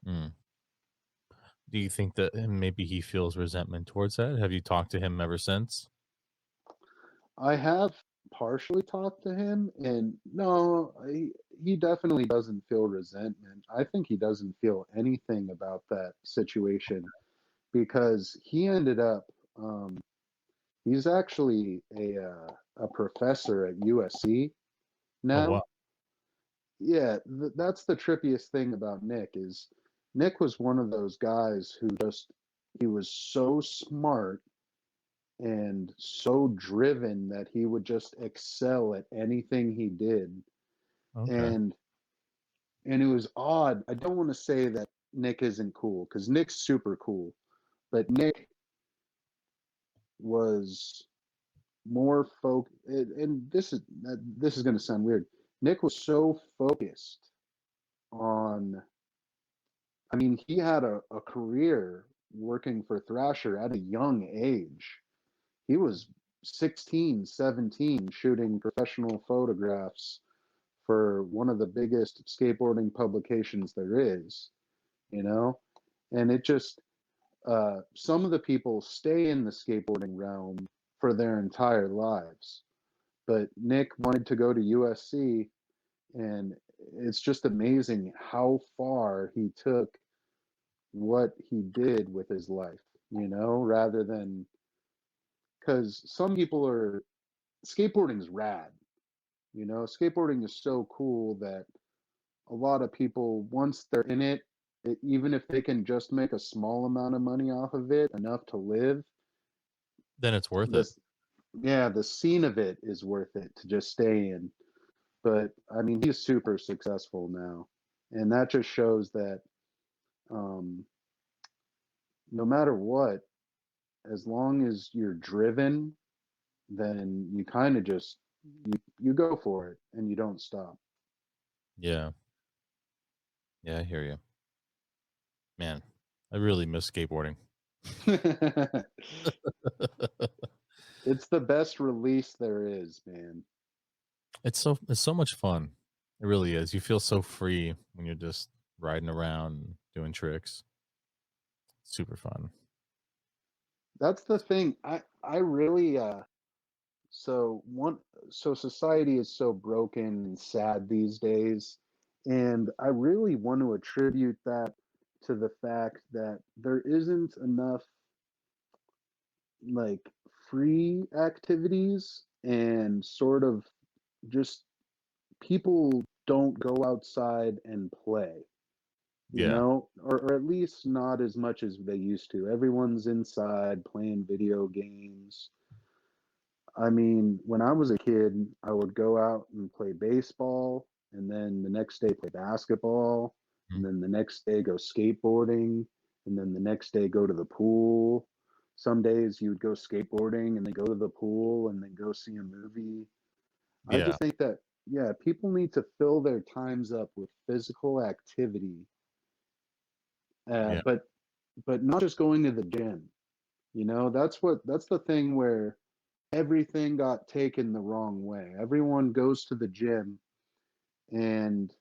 Mm. Do you think that maybe he feels resentment towards that? Have you talked to him ever since? I have partially talked to him, and no, he definitely doesn't feel resentment. I think he doesn't feel anything about that situation, because he ended up, um, he's actually a professor at USC Oh, wow. now. Yeah, that's the trippiest thing about Nick, is Nick was one of those guys who just, he was so smart and so driven that he would just excel at anything he did. Okay. And it was odd. I don't want to say that Nick isn't cool, because Nick's super cool, but Nick was more and this is going to sound weird. Nick was so focused on, I mean, he had a career working for Thrasher at a young age. He was 16, 17, shooting professional photographs for one of the biggest skateboarding publications there is, you know? And it just, some of the people stay in the skateboarding realm for their entire lives. But Nick wanted to go to USC, and it's just amazing how far he took what he did with his life, rather than, because some people are, skateboarding's rad, skateboarding is so cool that a lot of people, once they're in it, even if they can just make a small amount of money off of it, enough to live, Then it's worth it. this, yeah, the scene of it is worth it to just stay in. But I mean, he's super successful now, and that just shows that, um, no matter what, as long as you're driven, then you kind of just, you go for it and you don't stop. Yeah. Yeah, I hear you. Man, I really miss skateboarding. It's the best release there is, man. It's so much fun. It really is. You feel so free when you're just riding around and doing tricks. Super fun. That's the thing. I really, so one so society is so broken and sad these days, and I really want to attribute that to the fact that there isn't enough, like, free activities, and sort of just, people don't go outside and play, Yeah. or at least not as much as they used to. Everyone's inside playing video games. I mean, when I was a kid, I would go out and play baseball, and then the next day play basketball, Mm. and then the next day go skateboarding, and then the next day go to the pool. Some days you would go skateboarding and then go to the pool and then go see a movie. I Yeah, just think that, yeah, people need to fill their times up with physical activity, uh, yeah, but but not just going to the gym. That's the thing where everything got taken the wrong way. Everyone goes to the gym, and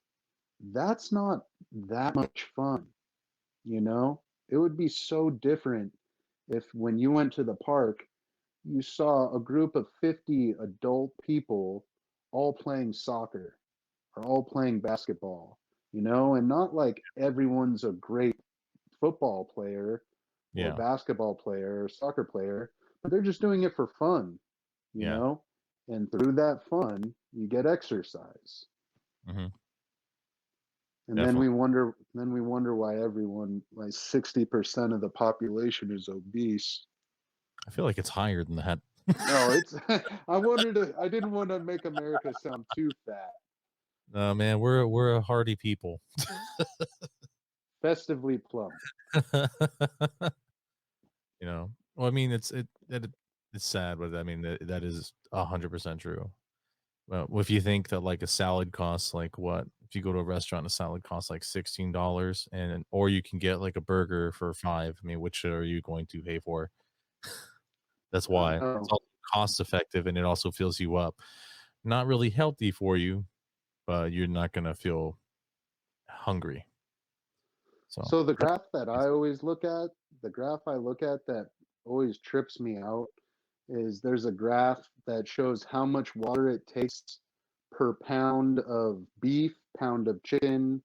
that's not that much fun, you know? It would be so different if when you went to the park, you saw a group of 50 adult people all playing soccer or all playing basketball, and not like everyone's a great football player or yeah, basketball player or soccer player, but they're just doing it for fun, you yeah. know? And through that fun, you get exercise. Hmm. And Definitely. then we wonder why everyone, like 60% of the population is obese. I feel like it's higher than that. No, it's I didn't want to make America sound too fat. Man, we're a hardy people. Festively plump. Well, I mean, it's sad, but I mean that is 100% true. Well, if you think that like a salad costs like what, if you go to a restaurant, a salad costs like $16, and or you can get like a burger for 5. I mean, which are you going to pay for? That's I why it's know. also cost effective, and it also fills you up. Not really healthy for you, but you're not gonna feel hungry. So So that's the graph I look at that always trips me out is there's a graph that shows how much water it takes per pound of beef, pound of chicken,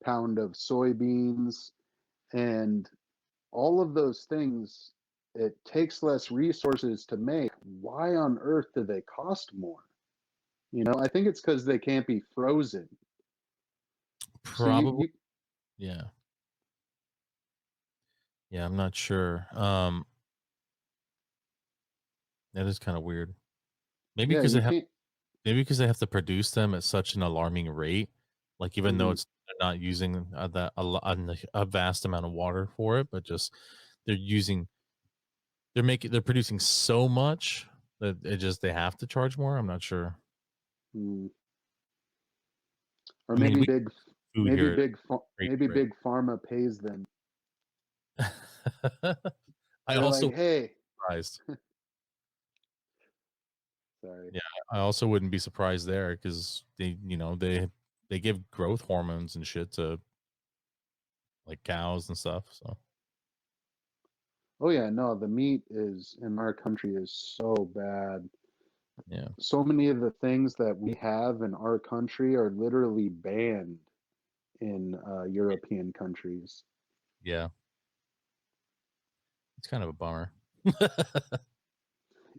pound of soybeans, and all of those things. It takes less resources to make. Why on earth do they cost more? I think it's because they can't be frozen. So probably, yeah. Yeah, I'm not sure. That is kind of weird. Maybe yeah, because you they have can't. maybe because they have to produce them at such an alarming rate. Like even though Mhm. it's they're not using that a vast amount of water for it, but just they're using they're producing so much that they have to charge more. I'm not sure. Mm. Or I mean, we food here great maybe rate. big pharma pays them. I They're also like, hey, surprised. sorry. Yeah, I also wouldn't be surprised there because they give growth hormones and shit to like cows and stuff. So Oh yeah, no, the meat is in our country is so bad. yeah, So many of the things that we have in our country are literally banned in European countries. yeah, it's kind of a bummer.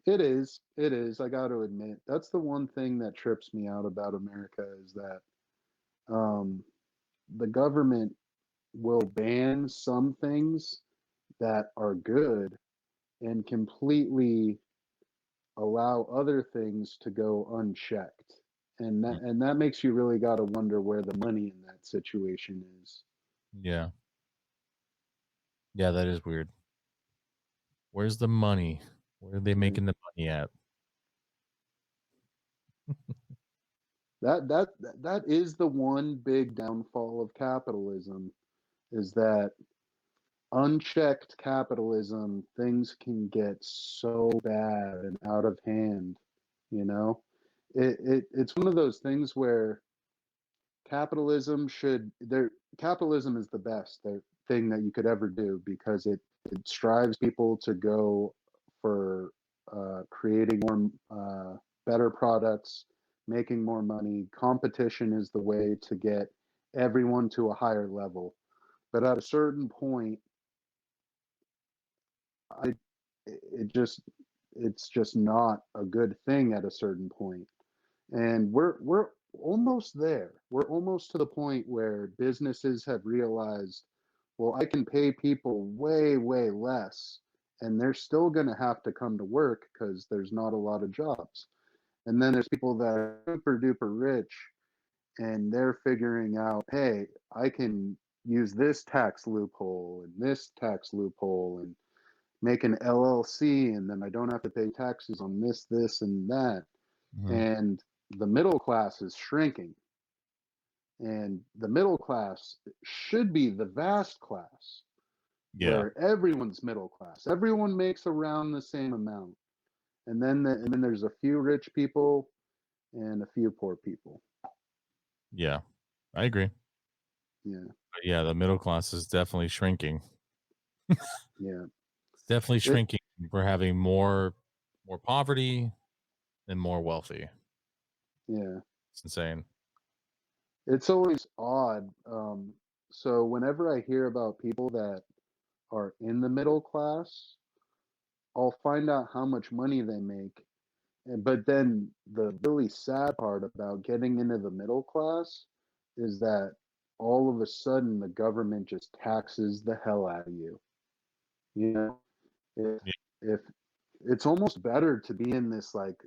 It is. It is. I got to admit, that's the one thing that trips me out about America is that um, the government will ban some things that are good and completely allow other things to go unchecked. Mm. And that makes you really got to wonder where the money in that situation is. Yeah, yeah, that is weird. Where's the money? Where are they Yeah. making the money at? That is the one big downfall of capitalism is that unchecked capitalism, things can get so bad and out of hand, you know? It's one of those things where capitalism is the best thing that you could ever do because it strives people to go for creating more better products, making more money. Competition is the way to get everyone to a higher level. But at a certain point, I it just it's just not a good thing at a certain point. And we're almost there. We're almost to the point where businesses have realized, well, I can pay people way, way less and they're still going to have to come to work because there's not a lot of jobs. And then there's people that are super duper rich and they're figuring out, hey, I can use this tax loophole and this tax loophole and make an LLC, and then I don't have to pay taxes on this, and that. Mhm. And the middle class is shrinking. And the middle class should be the vast class Yeah. where everyone's middle class. Everyone makes around the same amount. And then there's a few rich people and a few poor people. Yeah. I agree. Yeah. But yeah, the middle class is definitely shrinking. Yeah. It's definitely It shrinking. We're having more poverty and more wealthy. yeah. It's insane. It's always odd. So whenever I hear about people that are in the middle class, I'll find out how much money they make. But then the really sad part about getting into the middle class is that all of a sudden the government just taxes the hell out of you. You know, if Yeah. if it's almost better to be in this like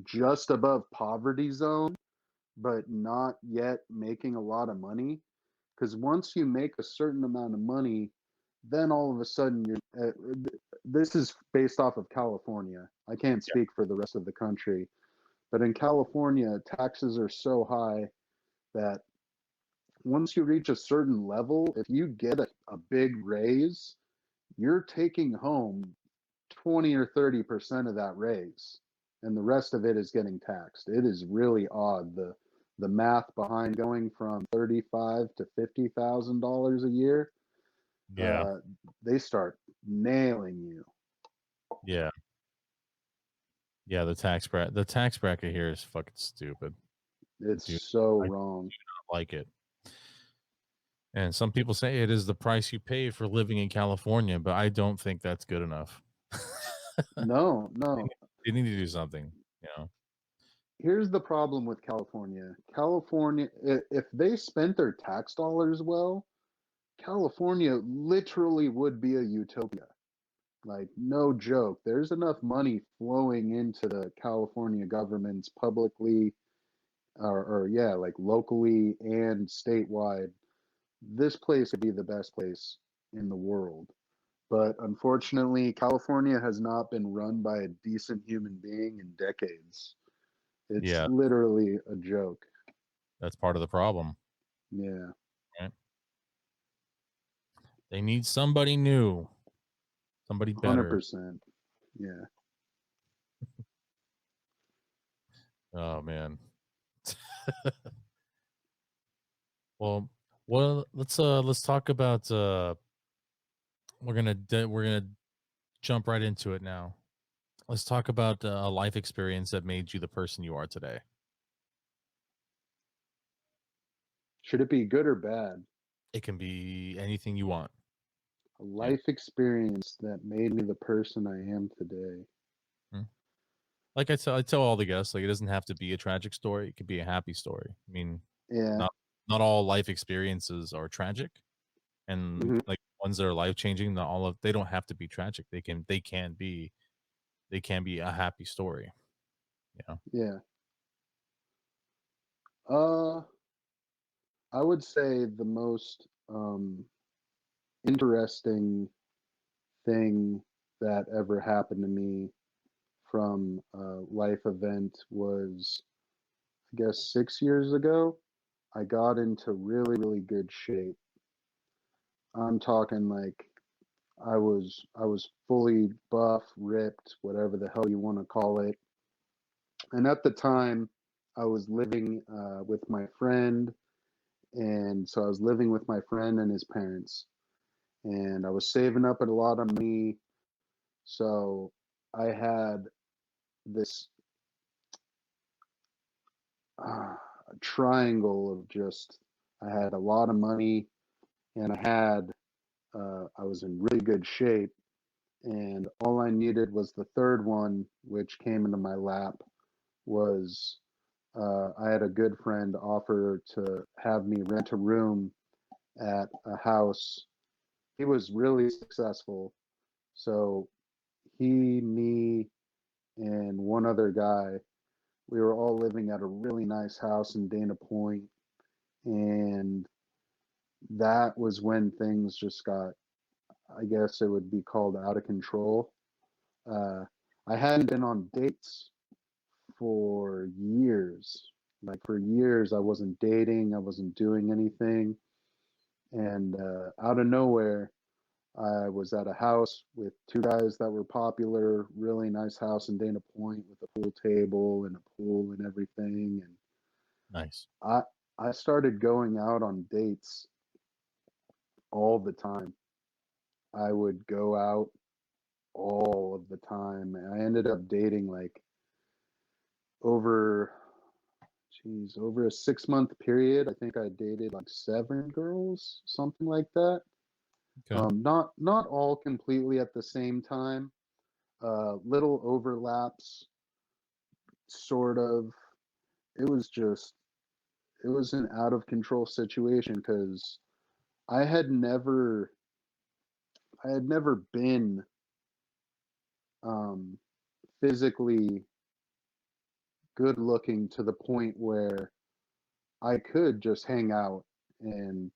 just above poverty zone, but not yet making a lot of money. Because once you make a certain amount of money, then all of a sudden this is based off of California. I can't Yeah. speak for the rest of the country, but in California, taxes are so high that once you reach a certain level, if you get a big raise, you're taking home 20 or 30% of that raise, and the rest of it is getting taxed. It is really odd, the math behind going from 35 to $50,000 a year. Yeah. uh, they start nailing you. Yeah. Yeah. The tax bracket here is fucking stupid. It's Dude, so I do wrong. not like it. And some people say it is the price you pay for living in California, but I don't think that's good enough. No, They no. need they need to do something, you know? Here's the problem with California, if they spent their tax dollars well, California literally would be a utopia. Like, no joke. There's enough money flowing into the California governments publicly, or yeah, like locally and statewide. This place could be the best place in the world. But unfortunately, California has not been run by a decent human being in decades. It's Yeah, literally a joke. that's part of the problem, Yeah, right? They need somebody new, somebody better. 100%. Yeah. Oh, man. Well let's talk about, we're gonna jump right into it now. Let's talk about a life experience that made you the person you are today. Should it be good or bad? It can be anything you want. A Yeah. life experience that made me the person I am today. Mm. Like I tell all the guests, like, it doesn't have to be a tragic story, it could be a happy story. I mean, Yeah. not not all life experiences are tragic, and, Mhm. like, ones that are life-changing, not all of they don't have to be tragic. They can be a happy story, you know? Yeah. Uh, I would say the most interesting thing that ever happened to me from a life event was, I guess, 6 years ago. I got into really, really good shape. I'm talking like I was fully buff, ripped, whatever the hell you want to call it. And at the time, I was living with my friend, and so I was living with my friend and his parents, and I was saving up a lot of money. So I had this uh, triangle of just I had a lot of money, and I was in really good shape, and all I needed was the third one, which came into my lap. Was I had a good friend offer to have me rent a room at a house. He was really successful, So he, me, and one other guy, we were all living at a really nice house in Dana Point, and that was when things just got, I guess it would be called out of control. Uh, I hadn't been on dates for years. Like for years, I wasn't dating, I wasn't doing anything, and out of nowhere, I was at a house with two guys that were popular, really nice house in Dana Point with a pool table and a pool and everything. And Nice. I I started going out on dates all the time. I would go out all of the time. And I ended up dating like over over a 6 month period. I think I dated like seven girls, something like that. Okay. Not all completely at the same time. Little overlaps, sort of. It was just it was an out of control situation because I had never I had never been um, physically good looking to the point where I could just hang out and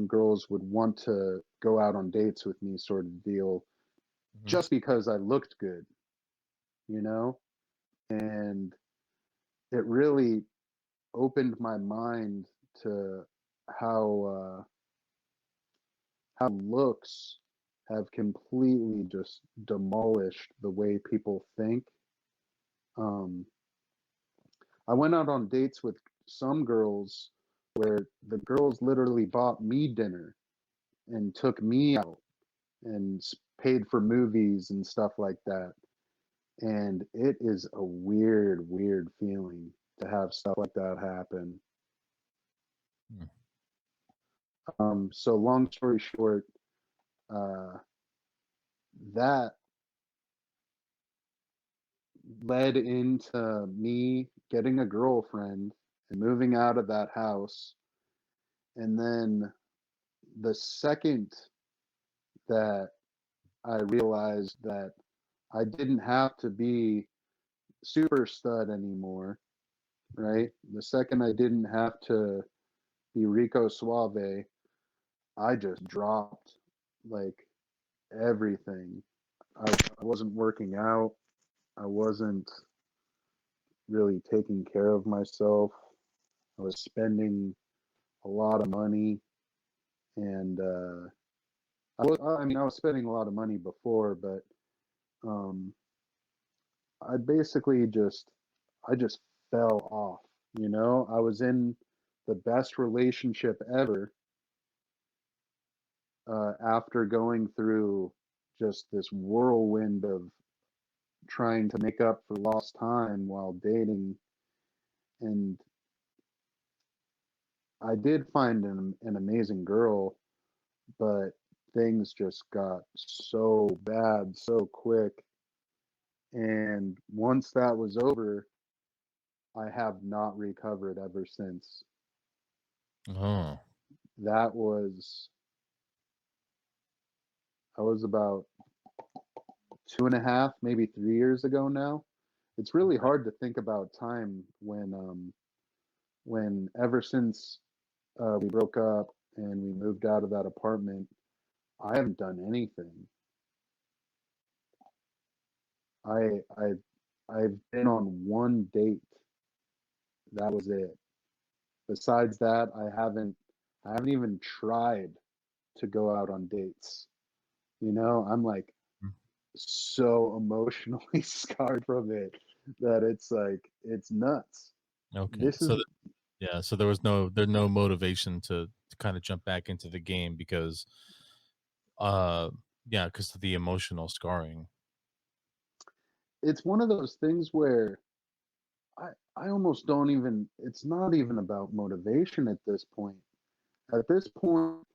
girls would want to go out on dates with me, sort of deal, Mhm. just because I looked good, you know? And it really opened my mind to how how looks have completely just demolished the way people think. Um, I went out on dates with some girls where the girls literally bought me dinner and took me out and paid for movies and stuff like that. And it is a weird, weird feeling to have stuff like that happen. Hmm. So long story short, uh, that led into me getting a girlfriend and moving out of that house. And then the second that I realized that I didn't have to be super stud anymore, right? The second I didn't have to be Rico Suave, I just dropped like everything. I wasn't working out. I wasn't really taking care of myself. I was spending a lot of money, and I mean, I was spending a lot of money before, but um, I basically I just fell off. You know, I was in the best relationship ever after going through just this whirlwind of trying to make up for lost time while dating. And I did find an amazing girl, but things just got so bad so quick. And once that was over, I have not recovered ever since. Oh. That was, I was about 2.5, maybe 3 years ago now. It's really Okay. hard to think about time when ever since we broke up and we moved out of that apartment, I haven't done anything. I I I've been on one date. That was it. Besides that, I haven't even tried to go out on dates. You know, I'm like Mm. so emotionally scarred from it that it's like it's nuts. Okay. This is Yeah, so there's no motivation to kind of jump back into the game because uh yeah, because of the emotional scarring. it's one of those things where I almost don't even it's not even about motivation at this point. At this point,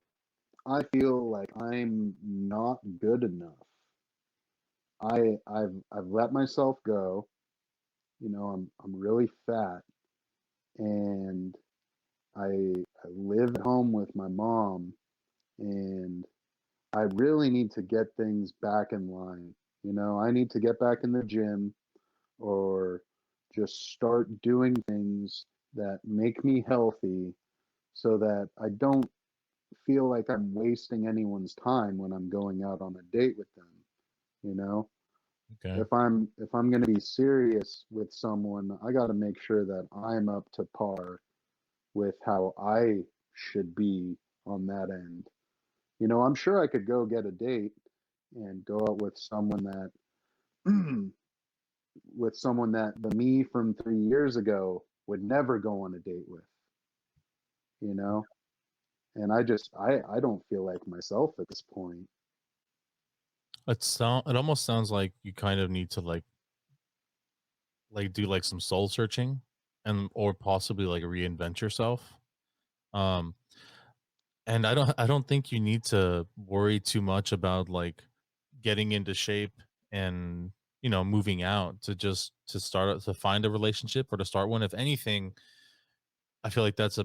I feel like I'm not good enough. I've let myself go. You know, I'm really fat and I live at home with my mom and I really need to get things back in line. You know, I need to get back in the gym or just start doing things that make me healthy so that I don't feel like I'm wasting anyone's time when I'm going out on a date with them, you know? Okay. If I'm going to be serious with someone, I got to make sure that I'm up to par with how I should be on that end. You know, I'm sure I could go get a date and go out with someone that with someone that the me from 3 years ago would never go on a date with, you know? And I don't feel like myself at this point. It almost sounds like you kind of need to like do like some soul searching and or possibly like reinvent yourself. Um and I don't think you need to worry too much about like getting into shape and moving out to start to find a relationship or to start one. If anything, I feel like that's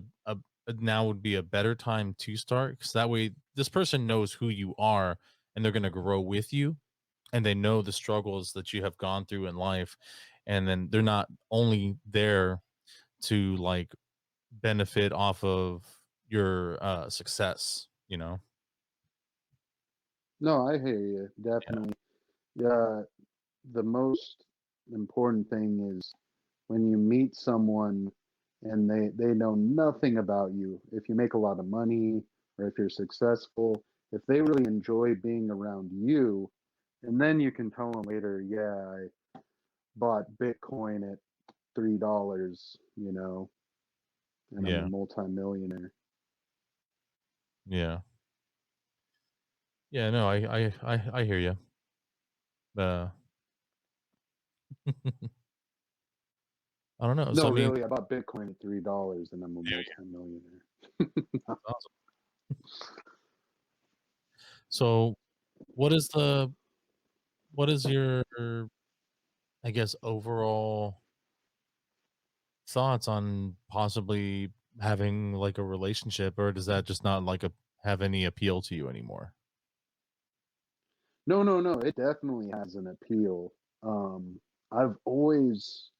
now would be a better time to start, because that way this person knows who you are and they're going to grow with you, and they know the struggles that you have gone through in life, and then they're not only there to like benefit off of your success. No, I hear you. Yeah. Definitely. Yeah, the most important thing is when you meet someone and they know nothing about you. If you make a lot of money or if you're successful, if they really enjoy being around you, and then you can tell them later, yeah, I bought Bitcoin at $3, you know, and I'm a Yeah. multimillionaire. Yeah. Yeah, no, I hear you. uh I don't know, so No, I mean, really, I bought Bitcoin at $3 and I'm a multimillionaire. that's awesome. So what is the what is your, I guess, overall thoughts on possibly having like a relationship, or does that just not like have any appeal to you anymore? No, no, no, it definitely has an appeal. I've always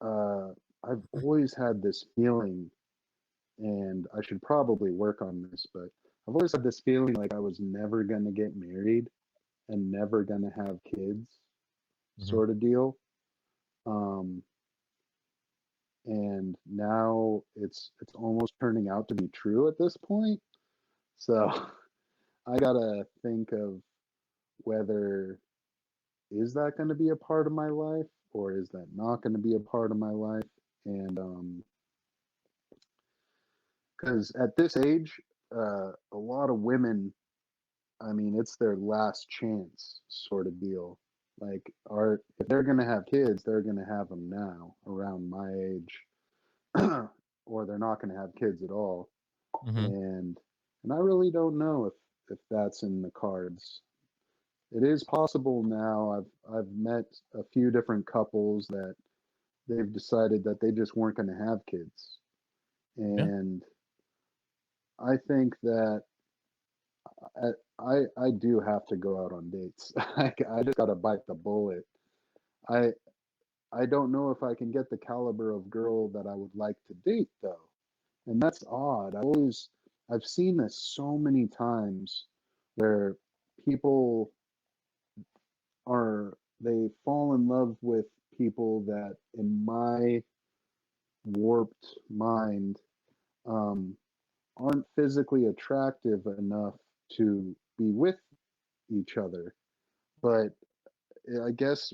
uh, I've always had this feeling, and I should probably work on this, but I've always had this feeling like I was never gonna get married and never gonna have kids, Hmm. sort of deal. Um, and now it's almost turning out to be true at this point. So I gotta think of whether is that going to be a part of my life or is that not going to be a part of my life? And because at this age, a lot of women, I mean, it's their last chance sort of deal. Like, are if they're going to have kids, they're going to have them now around my age, or they're not going to have kids at all. Hmm. And I really don't know if that's in the cards. It is possible now. I've met a few different couples that they've decided that they just weren't going to have kids. Yeah. And I think that I do have to go out on dates. I just got to bite the bullet. I I don't know if I can get the caliber of girl that I would like to date though. And that's odd. I've seen this so many times where people they fall in love with people that in my warped mind um, aren't physically attractive enough to be with each other. But I guess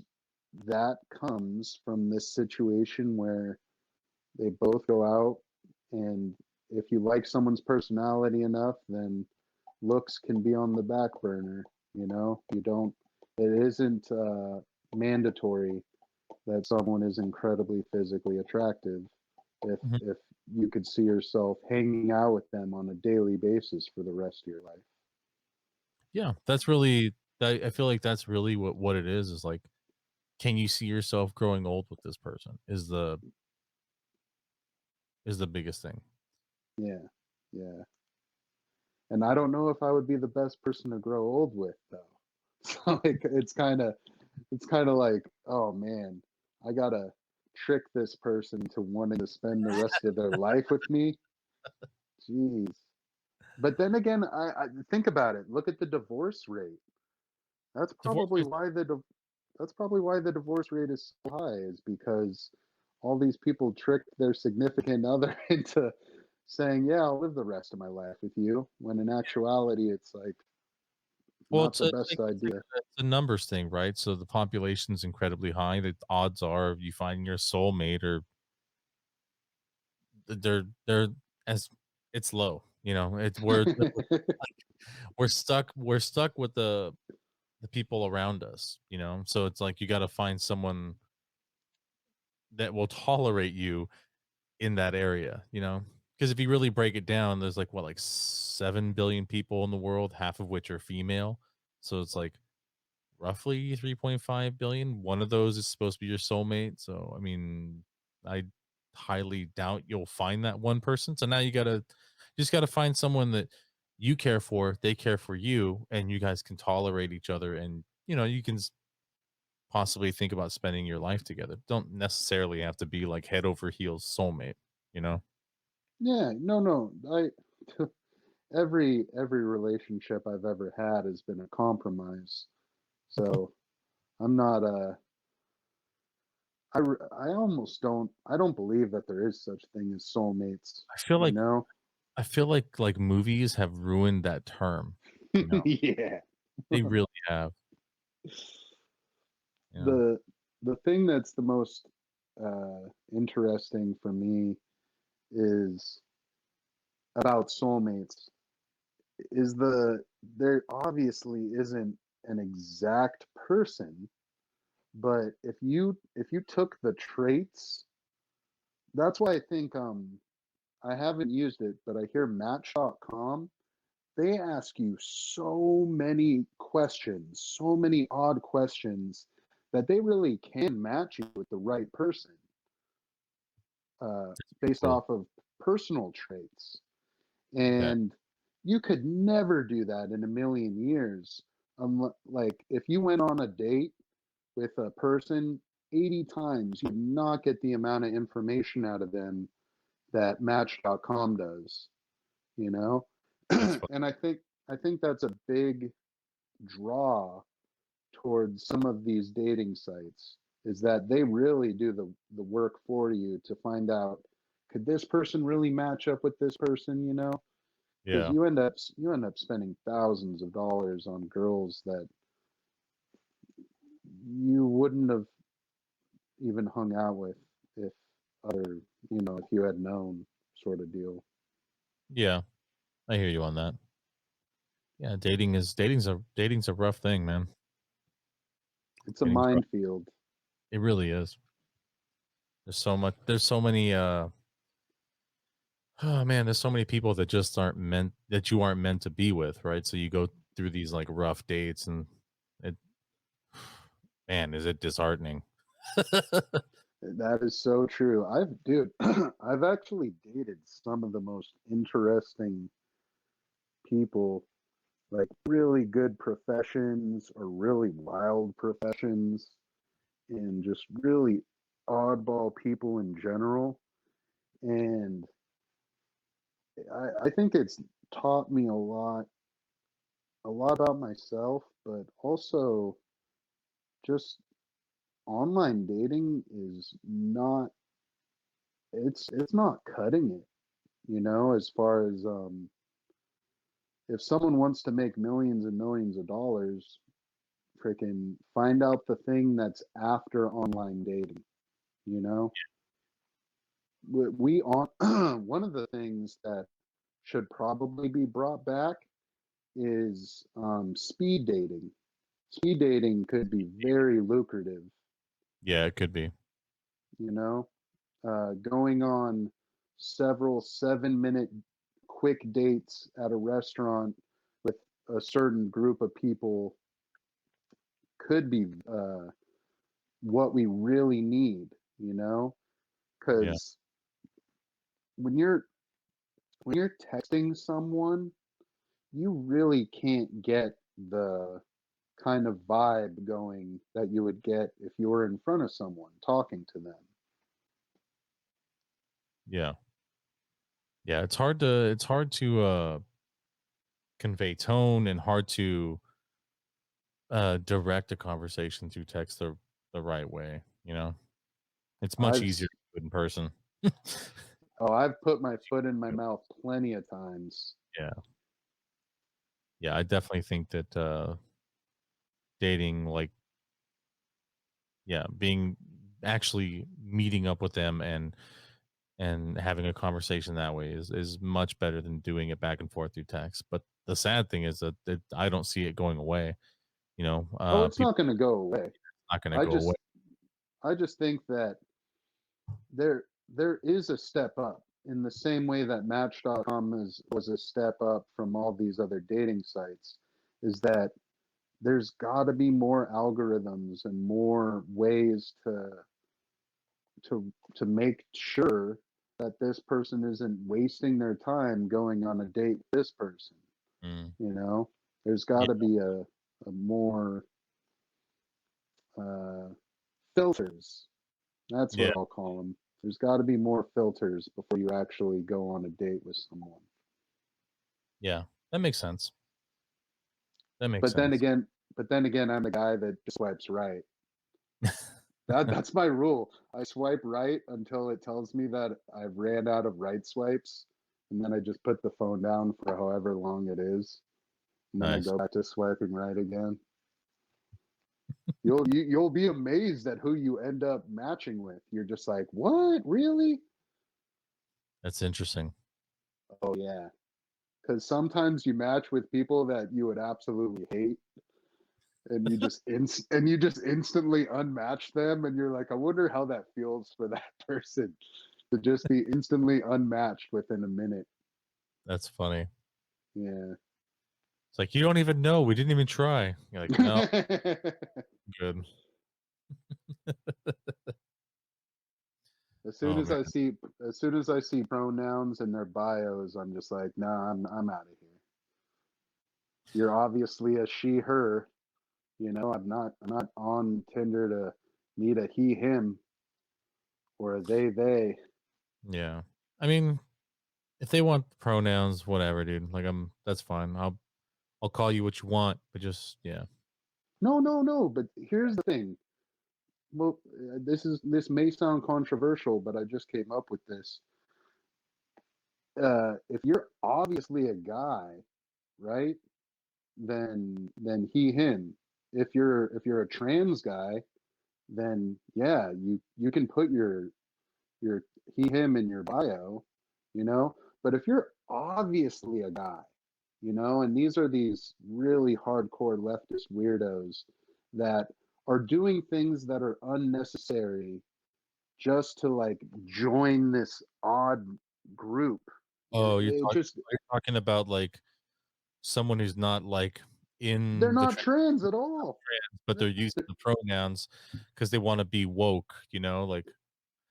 that comes from this situation where they both go out, and if you like someone's personality enough, then looks can be on the back burner. You know, you don't, it isn't mandatory that someone is incredibly physically attractive Hmm. if you could see yourself hanging out with them on a daily basis for the rest of your life. Yeah, that's really I feel like that's really what it is like, can you see yourself growing old with this person is the biggest thing. Yeah, yeah. and I don't know if I would be the best person to grow old with though. So it's kind of like, oh man, I gotta trick this person to wanting to spend the rest of their life with me. Jeez. But then again, I think about it. Look at the divorce rate. That's Divorce probably is why that's probably why the divorce rate is so high, is because all these people tricked their significant other into saying, "Yeah, I'll live the rest of my life with you," when in actuality, it's like well, not the best it's like idea. it's a numbers thing, right? So the population's incredibly high. The odds are you find your soulmate or they're as it's low. You know, it's we're stuck with the people around us. You know, so it's like you got to find someone that will tolerate you in that area, you know? Because if you really break it down, there's like what, like 7 billion people in the world, half of which are female. So it's like roughly 3.5 billion. One of those is supposed to be your soulmate. So, I mean, I highly doubt you'll find that one person. So now you just got to find someone that you care for, they care for you, and you guys can tolerate each other. And, you know, you can possibly think about spending your life together. Don't necessarily have to be like head over heels soulmate, you know? Yeah, no, no. I every relationship I've ever had has been a compromise. So I'm not I almost I don't believe that there is such thing as soulmates, I feel you like know? movies have ruined that term, you know? Yeah. They really have, you know? The the thing that's the most interesting for me is about soulmates is there obviously isn't an exact person, but if you took the traits, that's why I think I haven't used it, but I hear Match.com, they ask you so many questions, so many odd questions, that they really can match you with the right person, uh, based Cool. off of personal traits. Okay. And you could never do that in a million years. Like if you went on a date with a person 80 times, you'd not get the amount of information out of them that Match.com does, you know? That's fun. And I think that's a big draw towards some of these dating sites, is that they really do the work for you to find out, could this person really match up with this person, you know? Because Yeah. you end up spending thousands of dollars on girls that you wouldn't have even hung out with if other, if you had known, sort of deal. Yeah. I hear you on that. Yeah, dating's a rough thing, man. It's a Dating's rough. minefield. It really is. There's so many, oh, man, there's so many people that just you aren't meant to be with, right? So you go through these, like, rough dates and it man, is it disheartening. That is so true. Dude, I've actually dated some of the most interesting people, like really good professions or really wild professions, and just really oddball people in general. And I think it's taught me a lot about myself, but also just online dating is not, it's not cutting it, as far as if someone wants to make millions and millions of dollars, freaking find out the thing that's after online dating, you know? We on one of the things that should probably be brought back is speed dating. Speed dating could be very lucrative, Yeah, it could be. you know? Going on several 7-minute quick dates at a restaurant with a certain group of people could be what we really need, you know? Yeah. Because when you're when you're texting someone, you really can't get the kind of vibe going that you would get if you were in front of someone talking to them. Yeah. Yeah, it's hard to convey tone and hard to direct a conversation through text the right way, you know? It's much I've easier s- to do it in person. I've put my foot in my mouth plenty of times. Yeah. Yeah, I definitely think that dating like yeah, being actually meeting up with them and having a conversation that way is much better than doing it back and forth through text. But the sad thing is that I don't see it going away. You know, Oh, it's people not going to go away. are not going to I go away. just I just think that there is a step up in the same way that Match.com was a step up from all these other dating sites. Is that there's got to be more algorithms and more ways to make sure that this person isn't wasting their time going on a date with this person. Mm. You know, there's got Yeah, to be a more uh, filters. That's yeah, what I'll call them. There's got to be more filters before you actually go on a date with someone. yeah. That makes sense. That makes But then sense. again, I'm the guy that just swipes right. That's my rule. I swipe right until it tells me that I've ran out of right swipes, and then I just put the phone down for however long it is, and then I Nice. go back to swiping right again. You'll be amazed at who you end up matching with. You're just like, what? Really? That's interesting. Oh yeah. Because sometimes you match with people that you would absolutely hate, and you just instantly unmatch them, and you're like, I wonder how that feels for that person to just be instantly unmatched within a minute. That's funny. Yeah. It's like you don't even know. We didn't even try. You're like, no, good. as soon Oh as man. I see as soon as I see pronouns in their bios, I'm just like, nah, I'm out of here. You're obviously a she her. I'm not on Tinder to meet a he him or a they. Yeah. I mean, if they want pronouns, whatever, dude. Like that's fine. I'll call you what you want, but just yeah. No, no, no. But here's the thing. Well, this may sound controversial, but I just came up with this. If you're obviously a guy, right? Then he him. If you're a trans guy, then yeah, you can put your he him in your bio, you know. But if you're obviously a guy, and these really hardcore leftist weirdos that are doing things that are unnecessary just to like join this odd group. Oh, It just you're talking about like someone who's not like they're in the not trans at all. trans, but they're using the pronouns because they want to be woke, you know? Like,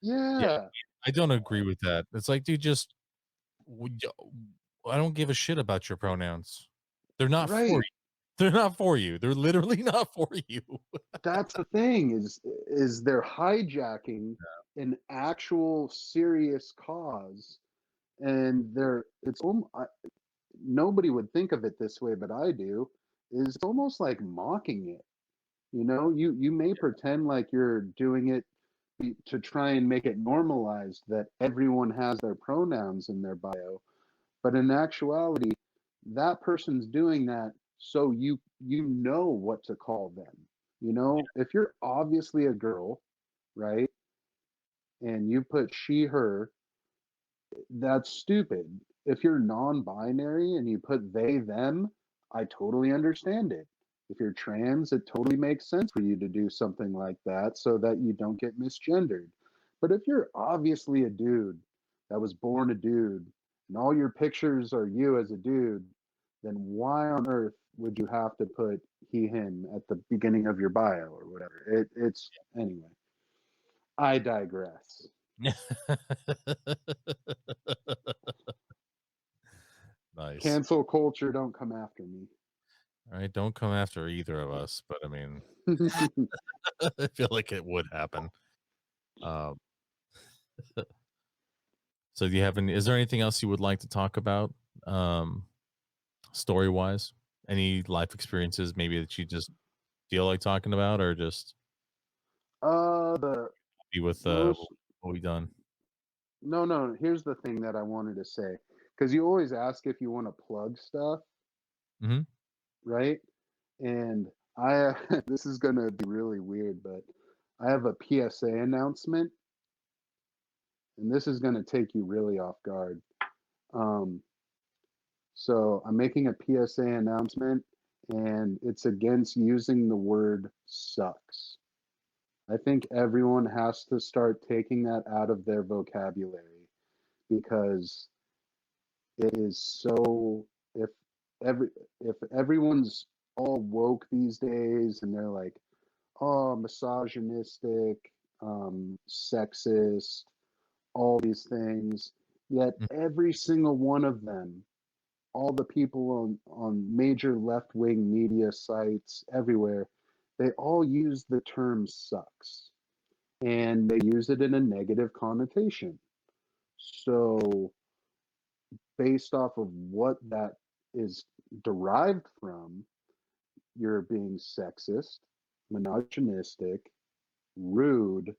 yeah, Yeah, I don't agree with that. It's like, dude, just would y- I don't give a shit about your pronouns. They're not for right. you. They're not for you. They're literally not for you. That's the thing is they're hijacking an actual serious cause, and nobody would think of it this way, but I do. Is it's almost like mocking it. You may pretend like you're doing it to try and make it normalized that everyone has their pronouns in their bio, but in actuality, that person's doing that so you know what to call them. If you're obviously a girl, right, and you put she her, that's stupid. If you're non-binary and you put they them, I totally understand it. If you're trans, it totally makes sense for you to do something like that so that you don't get misgendered. But if you're obviously a dude that was born a dude and all your pictures are you as a dude, then why on earth would you have to put he him at the beginning of your bio or whatever? It's anyway. I digress. Nice. Cancel culture, don't come after me. All right, don't come after either of us, but I mean, I feel like it would happen. Um, so do you have any is there anything else you would like to talk about, um, story-wise? Any life experiences maybe that you just feel like talking about or just The be with, most what we done? no, no, here's the thing that I wanted to say, because you always ask if you wanna plug stuff, Mhm. right? And I this is gonna be really weird, but I have a PSA announcement, and this is gonna take you really off guard. Um, so I'm making a PSA announcement, and it's against using the word "sucks." I think everyone has to start taking that out of their vocabulary because it is so if every if everyone's all woke these days and they're like, oh, misogynistic, sexist, all these things, yet Mm, every single one of them, all the people on major left-wing media sites everywhere, they all use the term sucks, and they use it in a negative connotation. So based off of what that is derived from, you're being sexist, misogynistic, rude.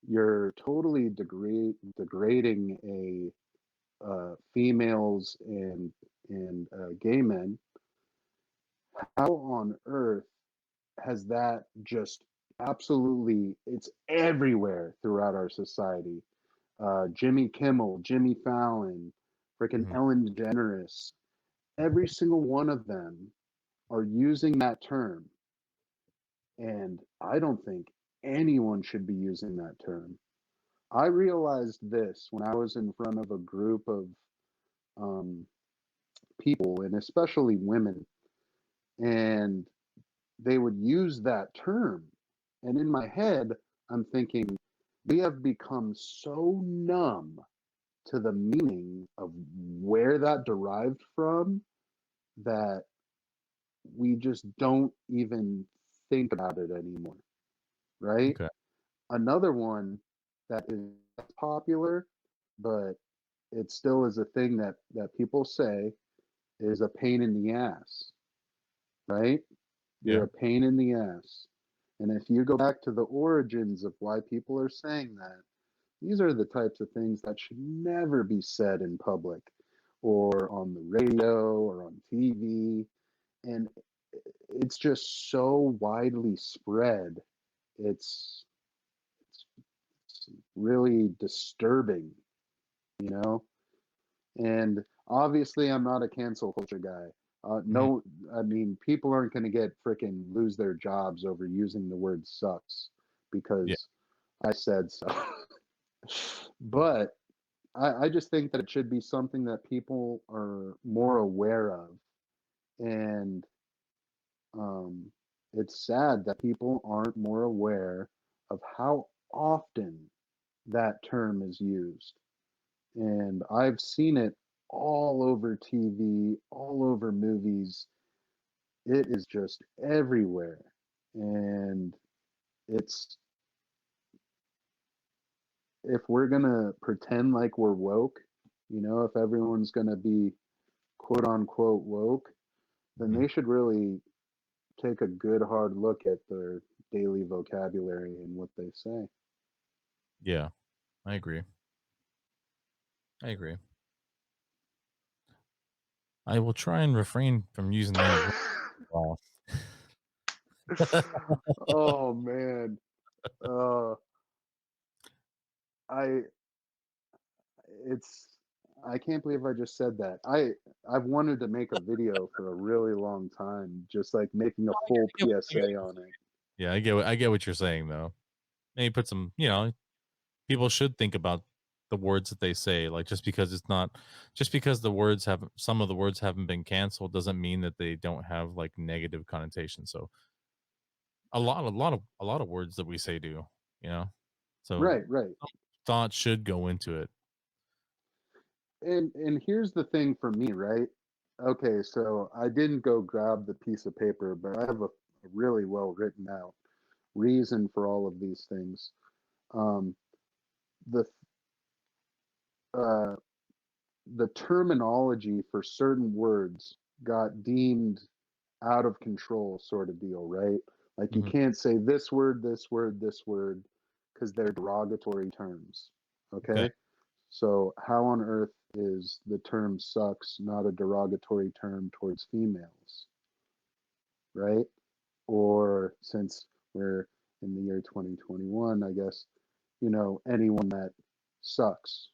You're totally degrading females and gay men. How on earth has that just absolutely? It's everywhere throughout our society. Jimmy Kimmel, Jimmy Fallon, freaking mhm. Ellen DeGeneres. Every single one of them are using that term, and I don't think anyone should be using that term. I realized this when I was in front of a group of um, people, and especially women, and they would use that term. And in my head, I'm thinking, we have become so numb to the meaning of where that derived from that we just don't even think about it anymore, right? Okay. Another one that is popular, but it still is a thing that people say is a pain in the ass, right? You're Yeah. a pain in the ass. And if you go back to the origins of why people are saying that, these are the types of things that should never be said in public or on the radio or on TV. And it's just so widely spread. It's, it's really disturbing, you know? And obviously, I'm not a cancel culture guy. Mhm. No, I mean, people aren't going to get freaking lose their jobs over using the word sucks Yeah. because I said so. But I just think that it should be something that people are more aware of. And um, it's sad that people aren't more aware of how often that term is used. And I've seen it all over TV, all over movies. It is just everywhere. And it's if we're going to pretend like we're woke, if everyone's going to be quote unquote woke, then Mhm. they should really take a good hard look at their daily vocabulary and what they say. Yeah. I agree. I agree. I will try and refrain from using that word. Wow. Oh man. Uh I it's I can't believe I just said that. I've wanted to make a video for a really long time, just like making a full I get PSA on it. Yeah, I get what you're saying, though. Maybe put some people should think about the words that they say, like, just because the words have some of the words haven't been canceled doesn't mean that they don't have, like, negative connotations, so a lot of words that we say do, you know? So, Right, right. some thought should go into it. And here's the thing for me, right? Okay, so I didn't go grab the piece of paper, but I have a really well written out reason for all of these things. Um, the uh, the terminology for certain words got deemed out of control, sort of deal, right? Like you Mhm. can't say this word, this word, this word, because they're derogatory terms. Okay. Okay, so how on earth is the term "sucks" not a derogatory term towards females, right? Or since we're in the year 2021, I guess, anyone that sucks.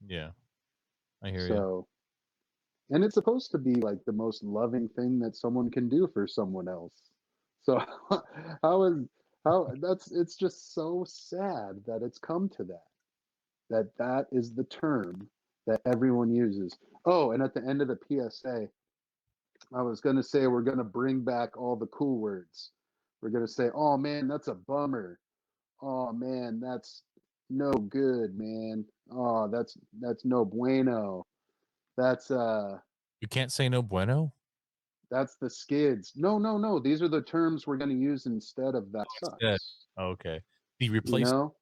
Yeah, I hear you. So, and it's supposed to be like the most loving thing that someone can do for someone else. So, how is how that's it's just so sad that it's come to that. That is the term that everyone uses. Oh, and at the end of the PSA, I was going to say we're going to bring back all the cool words. We're going to say, "Oh man, that's a bummer. Oh man, that's no good, man. Oh, that's no bueno. That's You can't say no bueno? that's the skids." No, no, no. These are the terms we're going to use instead of that Instead. sucks. Okay. The You replace know?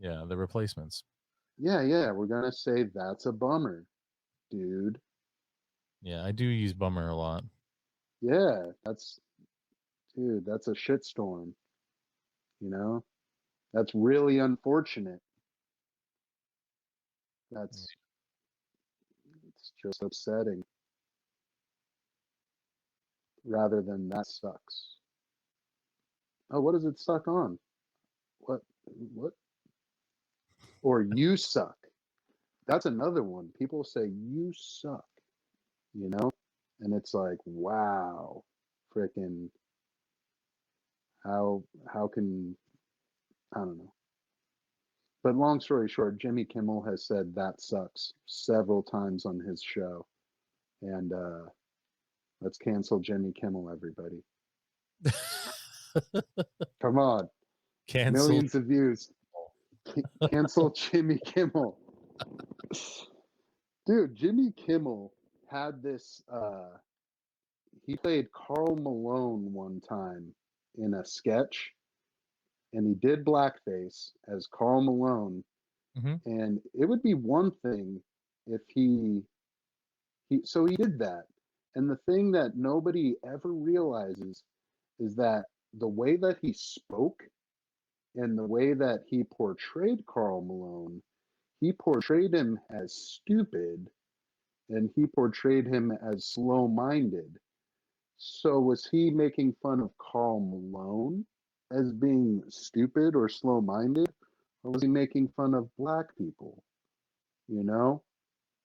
Yeah, the replacements. Yeah, yeah. We're going to say that's a bummer, dude. Yeah, I do use bummer a lot. Yeah, dude, that's a shitstorm, you know? That's really unfortunate. Mm. That's it's just upsetting rather than that sucks. Oh, what does it suck on? What? Or you suck. That's another one. People say you suck, you know? And it's like, wow, freaking how can I don't know. But long story short, Jimmy Kimmel has said that sucks several times on his show. And let's cancel Jimmy Kimmel, everybody. Come on. Cancel. Millions of views. Cancel Jimmy Kimmel. Dude, Jimmy Kimmel had this he played Carl Malone one time in a sketch, and he did blackface as Carl Malone. Mhm. And it would be one thing if he did that. And the thing that nobody ever realizes is that the way that he spoke and the way that he portrayed Carl Malone, he portrayed him as stupid and he portrayed him as slow minded. So was he making fun of Carl Malone as being stupid or slow minded? Or was he making fun of black people? You know?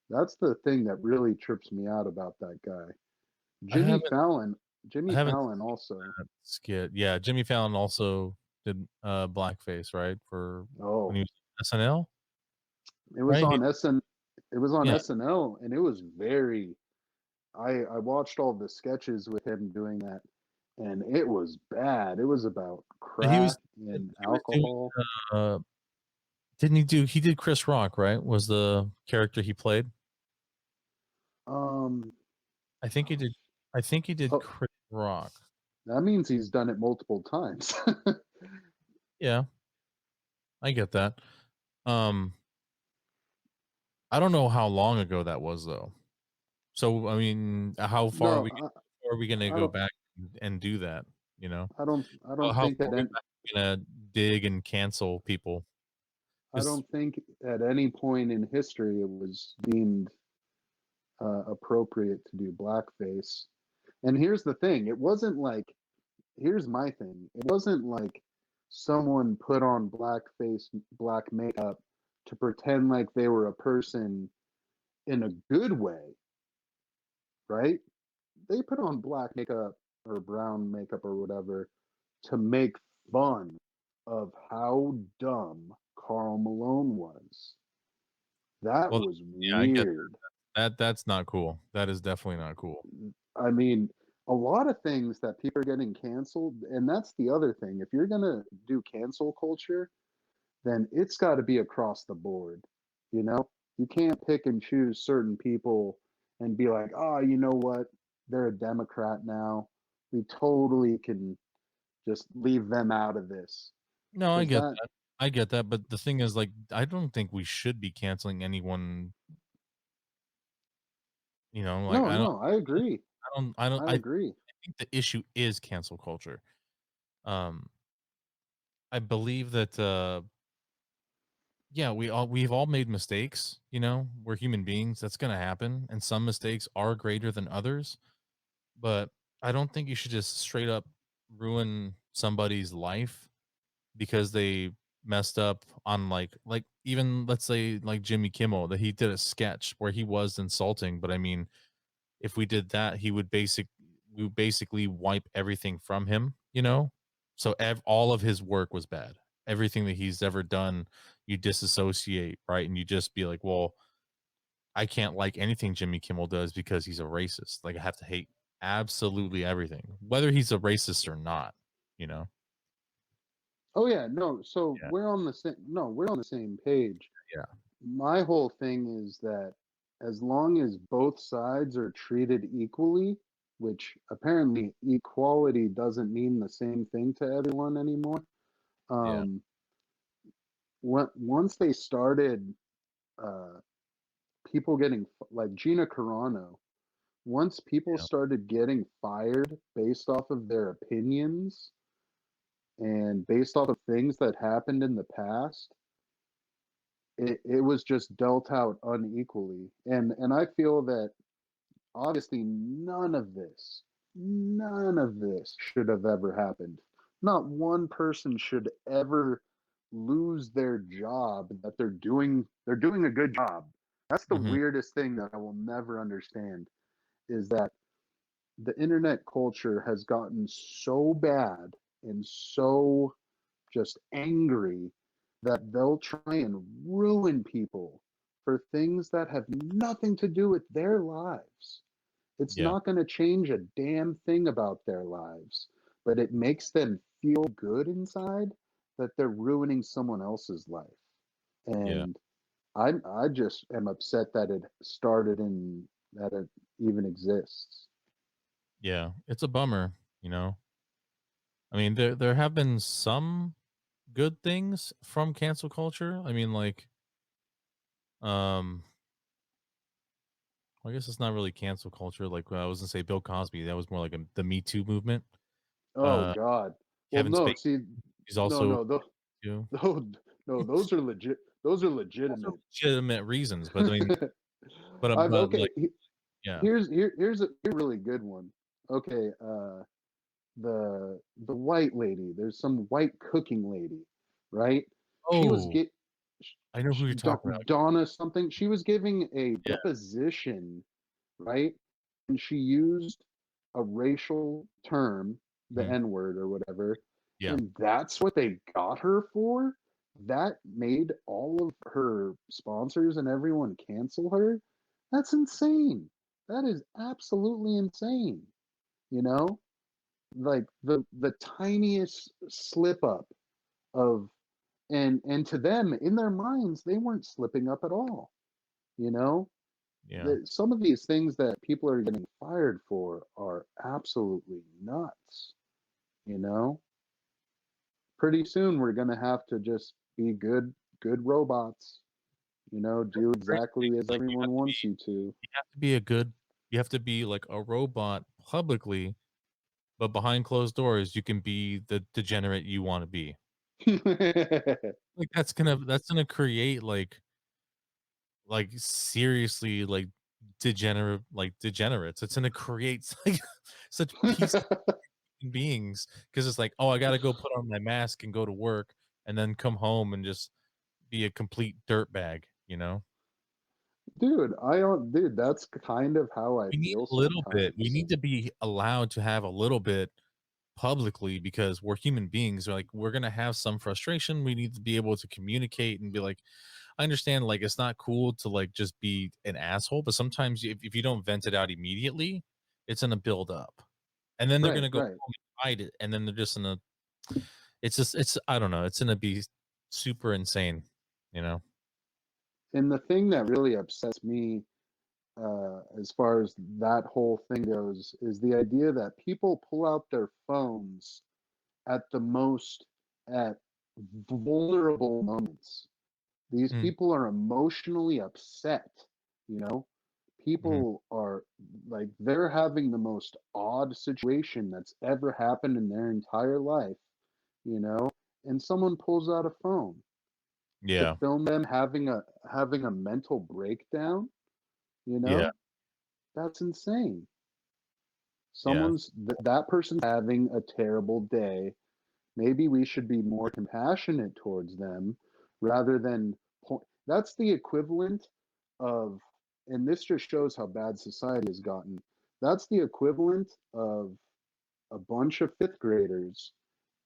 That's the thing that really trips me out about that guy. I Jimmy haven't Fallon, I Jimmy haven't Fallon seen also. that skit. Yeah, Jimmy Fallon also did blackface, right? For when Oh, he was SNL, it was right? on SN it was on Yeah. SNL and it was very I watched all the sketches with him doing that and it was bad. It was about But he was crack and he was doing alcohol. uh didn't he did Chris Rock, right? Was the character he played? Um I think he did I think he did oh, Chris Rock. that means he's done it multiple times. Yeah, I get that. Um I don't know how long ago that was though. So I mean, No, how are we gonna I go don't back and do that, you know? I don't How think far at are we back gonna dig and cancel people? I 'Cause don't think at any point in history it was deemed appropriate to do blackface. And here's the thing: it wasn't like here's my thing. It wasn't like someone put on blackface, black makeup to pretend like they were a person in a good way, right? They put on black makeup or brown makeup or whatever to make fun of how dumb Carl Malone was. That well, was yeah, I get weird. that's not cool. That is definitely not cool. I mean, a lot of things that people are getting canceled, and that's the other thing. If you're gonna do cancel culture, then it's got to be across the board, you know? You can't pick and choose certain people and be like, "Oh, you know what? They're a Democrat now. We totally can just leave them out of this." No, I Because get that that. I get that, but the thing is, like, I don't think we should be canceling anyone, like, No, no, I agree. I I agree. think the issue is cancel culture. Um, I believe that, yeah, we've all made mistakes, we're human beings, that's gonna happen, and some mistakes are greater than others, but I don't think you should just straight up ruin somebody's life because they messed up on even let's say like Jimmy Kimmel that he did a sketch where he was insulting, but I mean, if we did that, we would basically wipe everything from him, So all of his work was bad. Everything that he's ever done, you disassociate, right? And you just be like, well, I can't like anything Jimmy Kimmel does because he's a racist. Like I have to hate absolutely everything, whether he's a racist or not, you know? Oh, yeah, no, so Yeah. we're on the same page. Yeah. My whole thing is that as long as both sides are treated equally, which apparently equality doesn't mean the same thing to everyone anymore. Yeah. Um, once they started uh, people getting like Gina Carano, once people Yeah. started getting fired based off of their opinions and based off of things that happened in the past, it was just dealt out unequally. And I feel that obviously none of this should have ever happened. Not one person should ever lose their job that they're doing a good job. That's the Mhm. weirdest thing that I will never understand is that the internet culture has gotten so bad and so just angry that they'll try and ruin people for things that have nothing to do with their lives. It's Yeah. not going to change a damn thing about their lives, but it makes them feel good inside that they're ruining someone else's life. Yeah. And I just am upset that it started and that it even exists. Yeah. It's a bummer, you know? I mean, there have been some good things from cancel culture. I mean, like, um, I guess it's not really cancel culture. Like, I was gonna say Bill Cosby, that was more like the Me Too movement. Oh Uh, God. Well, Kevin no, Spacey, see, he's no, also no, too. no, no, those are legit. Those are Also legitimate. legitimate reasons, but I mean, I've but okay. like, yeah. Here's a really good one. Okay, the white lady. There's some white cooking lady, right? She was Oh, get I know who you're talking about. Donna something. She was giving a Yeah. deposition, right? And she used a racial term, the Mhm. N word or whatever, Yeah. and that's what they got her for. That made all of her sponsors and everyone cancel her. That's insane. That is absolutely insane. You know, like the tiniest slip up of and to them in their minds they weren't slipping up at all. You know, Yeah. some of these things that people are getting fired for are absolutely nuts. You know, pretty soon we're going to have to just be good robots, you know, That's do the crazy thing exactly is, as like, everyone wants you to. you have to be a good you have to be like a robot publicly, but behind closed doors, you can be the degenerate you wanna be. Like, that's gonna create, seriously, degenerates. It's gonna create, like, such peace beings because it's like, "Oh, I gotta go put on my mask and go to work, and then come home and just be a complete dirtbag," you know? Dude, I don't dude, that's kind of how I We need feel a little bit. We sometimes. need to be allowed to have a little bit publicly because we're human beings. Like, we're gonna have some frustration. We need to be able to communicate and be like, I understand, like, it's not cool to, like, just be an asshole, but sometimes if you don't vent it out immediately, it's gonna build up. And then they're Right, gonna go right. home and hide it, and then they're just gonna it's I don't know, it's gonna be super insane, you know? And the thing that really upsets me, as far as that whole thing goes, is the idea that people pull out their phones at the most at vulnerable moments. These Mm, people are emotionally upset, you know? mhm. People are like they're having the most odd situation that's ever happened in their entire life, you know? And someone pulls out a phone to Yeah, film them having a mental breakdown, you yeah, know? That's insane. yeah, That person's having a terrible day. Maybe we should be more compassionate towards them rather than that's the equivalent of, and this just shows how bad society has gotten. That's the equivalent of a bunch of fifth graders,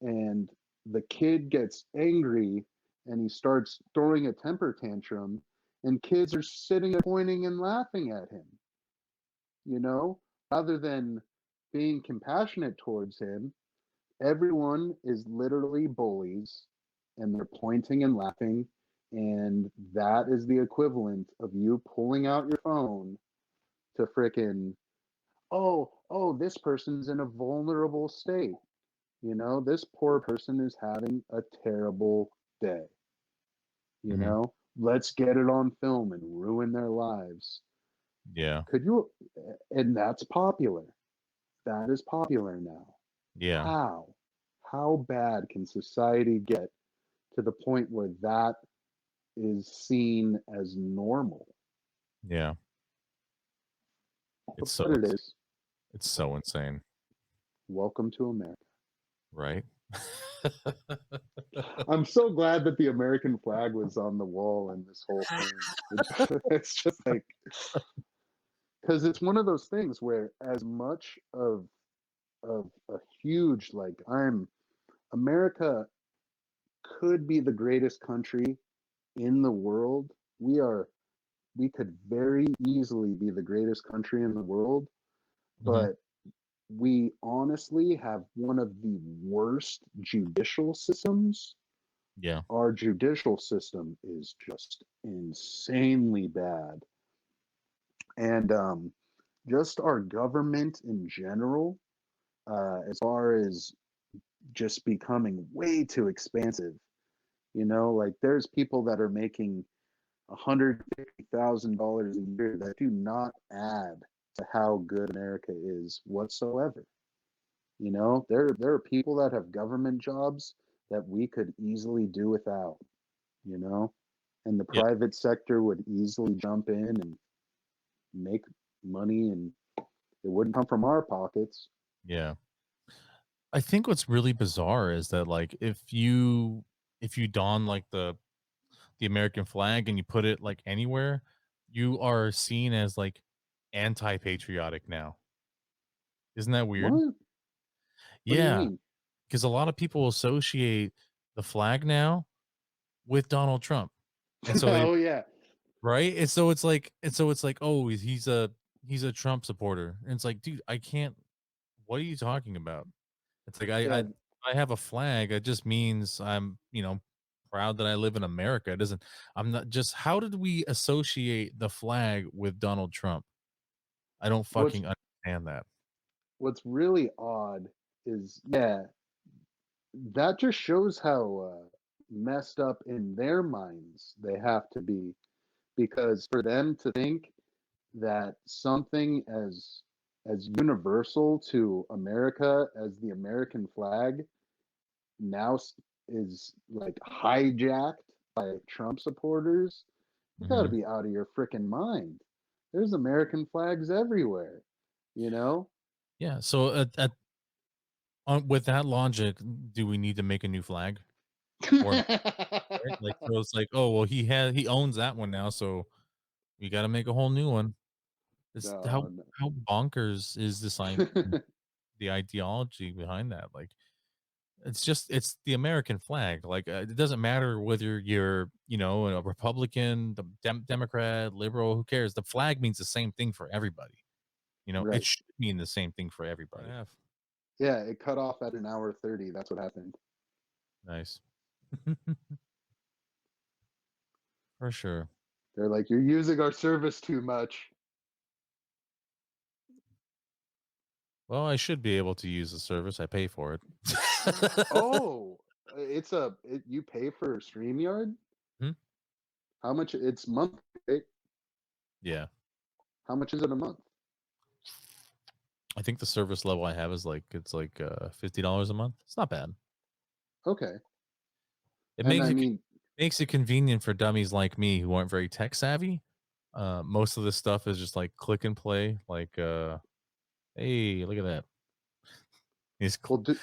and the kid gets angry and he starts throwing a temper tantrum, and kids are sitting and pointing and laughing at him, you know, rather than being compassionate towards him. Everyone is literally bullies, and they're pointing and laughing, and that is the equivalent of you pulling out your phone to frickin', oh, this person's in a vulnerable state. You know, this poor person is having a terrible day. You mhm, know, let's get it on film and ruin their lives. yeah, Could you? And that's popular. That is popular now. yeah, How? How bad can society get to the point where that is seen as normal? yeah. It's so But it ins is. it's so insane, Welcome to America. right? I'm so glad that the American flag was on the wall in this whole thing. It's just like, because it's one of those things where, as much of a huge, like, I'm America could be the greatest country in the world. We are we could very easily be the greatest country in the world, Mhm, but we honestly have one of the worst judicial systems. yeah, Our judicial system is just insanely bad. And just our government in general, as far as just becoming way too expansive. You know, like there's people that are making $150,000 a year that do not add to how good America is whatsoever. You know, there are people that have government jobs that we could easily do without, you know, and the yeah, private sector would easily jump in and make money, and it wouldn't come from our pockets. yeah. I think what's really bizarre is that, like, if you don, like, the American flag and you put it, like, anywhere, you are seen as, like, anti-patriotic now. Isn't that weird? What? What do you Yeah, mean? because a lot of people associate the flag now with Donald Trump, and so they Oh yeah, right? And so it's like, "Oh, he's a Trump supporter." And it's like, "Dude, I can't what are you talking about?" It's like, yeah. I have a flag, it just means I'm, you know, proud that I live in America. It doesn't I'm not just how did we associate the flag with Donald Trump? I don't What's fucking understand that. what's really odd is, yeah, that just shows how messed up in their minds they have to be, because for them to think that something as universal to America as the American flag now is like hijacked by Trump supporters, you got to Mhm. be out of your freaking mind. There's American flags everywhere, you know? Yeah, so at with that logic, do we need to make a new flag? Or right? Like, so it's like, "Oh, well, he owns that one now, so we gotta make a whole new one." It's No, no. how bonkers is this the ideology behind that? Like, it's the American flag. Like, it doesn't matter whether you're, you know, a Republican, the Democrat, liberal, who cares? The flag means the same thing for everybody. You know, it Right. should mean the same thing for everybody. Yeah, it cut off at an hour 30. That's what happened. Nice. For sure. They're like, "You're using our service too much." Well, I should be able to use the service. I pay for it. Oh, you pay for StreamYard? Hmm? How much? It's monthly, right? Yeah. How much is it a month? I think the service level I have is like it's like $50 a month. It's not bad. Okay. It And makes I it mean, makes it convenient for dummies like me who aren't very tech savvy. Most of this stuff is just like click and play. Like, hey, look at that. well, do,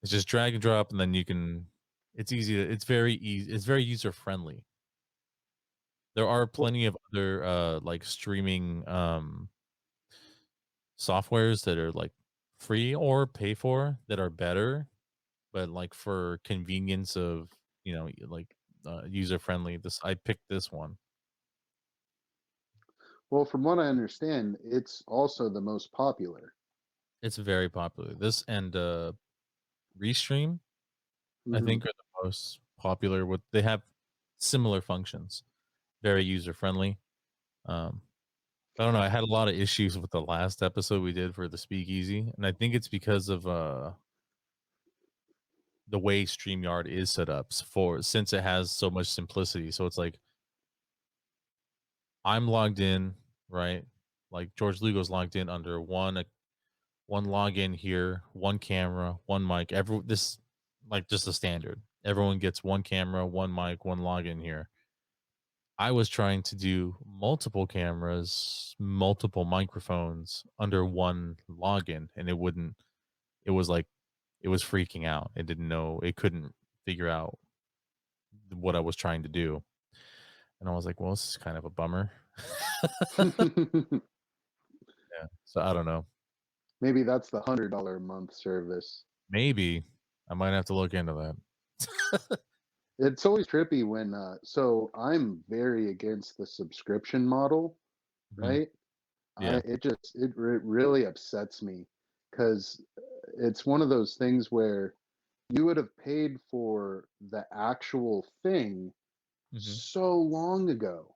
It's just drag and drop, and then you can. It's easy. It's very easy. It's very user friendly. There are well, plenty of other like streaming softwares that are like free or pay for that are better, but like for convenience of like user friendly. This I picked this one. well, from what I understand, it's also the most popular. It's very popular. This and Restream, I Hmm. think, are the most popular. With they have similar functions, very user friendly. Um, I don't know. I had a lot of issues with the last episode we did for the Speakeasy, and I think it's because of the way StreamYard is set up for since it has so much simplicity. So it's like I'm logged in, right? Like George Lugo's logged in under one login here, one camera, one mic. Every this like just a standard. Everyone gets one camera, one mic, one login here. I was trying to do multiple cameras, multiple microphones under one login, and it wouldn't. It was like it was freaking out. It didn't know. It couldn't figure out what I was trying to do, and I was like, "Well, this is kind of a bummer." Yeah. So I don't know. Maybe that's the $100 a month service. Maybe I might have to look into that. It's always trippy when so I'm very against the subscription model, Mhm. right? Yeah. It really upsets me because it's one of those things where you would have paid for the actual thing Hmm. so long ago.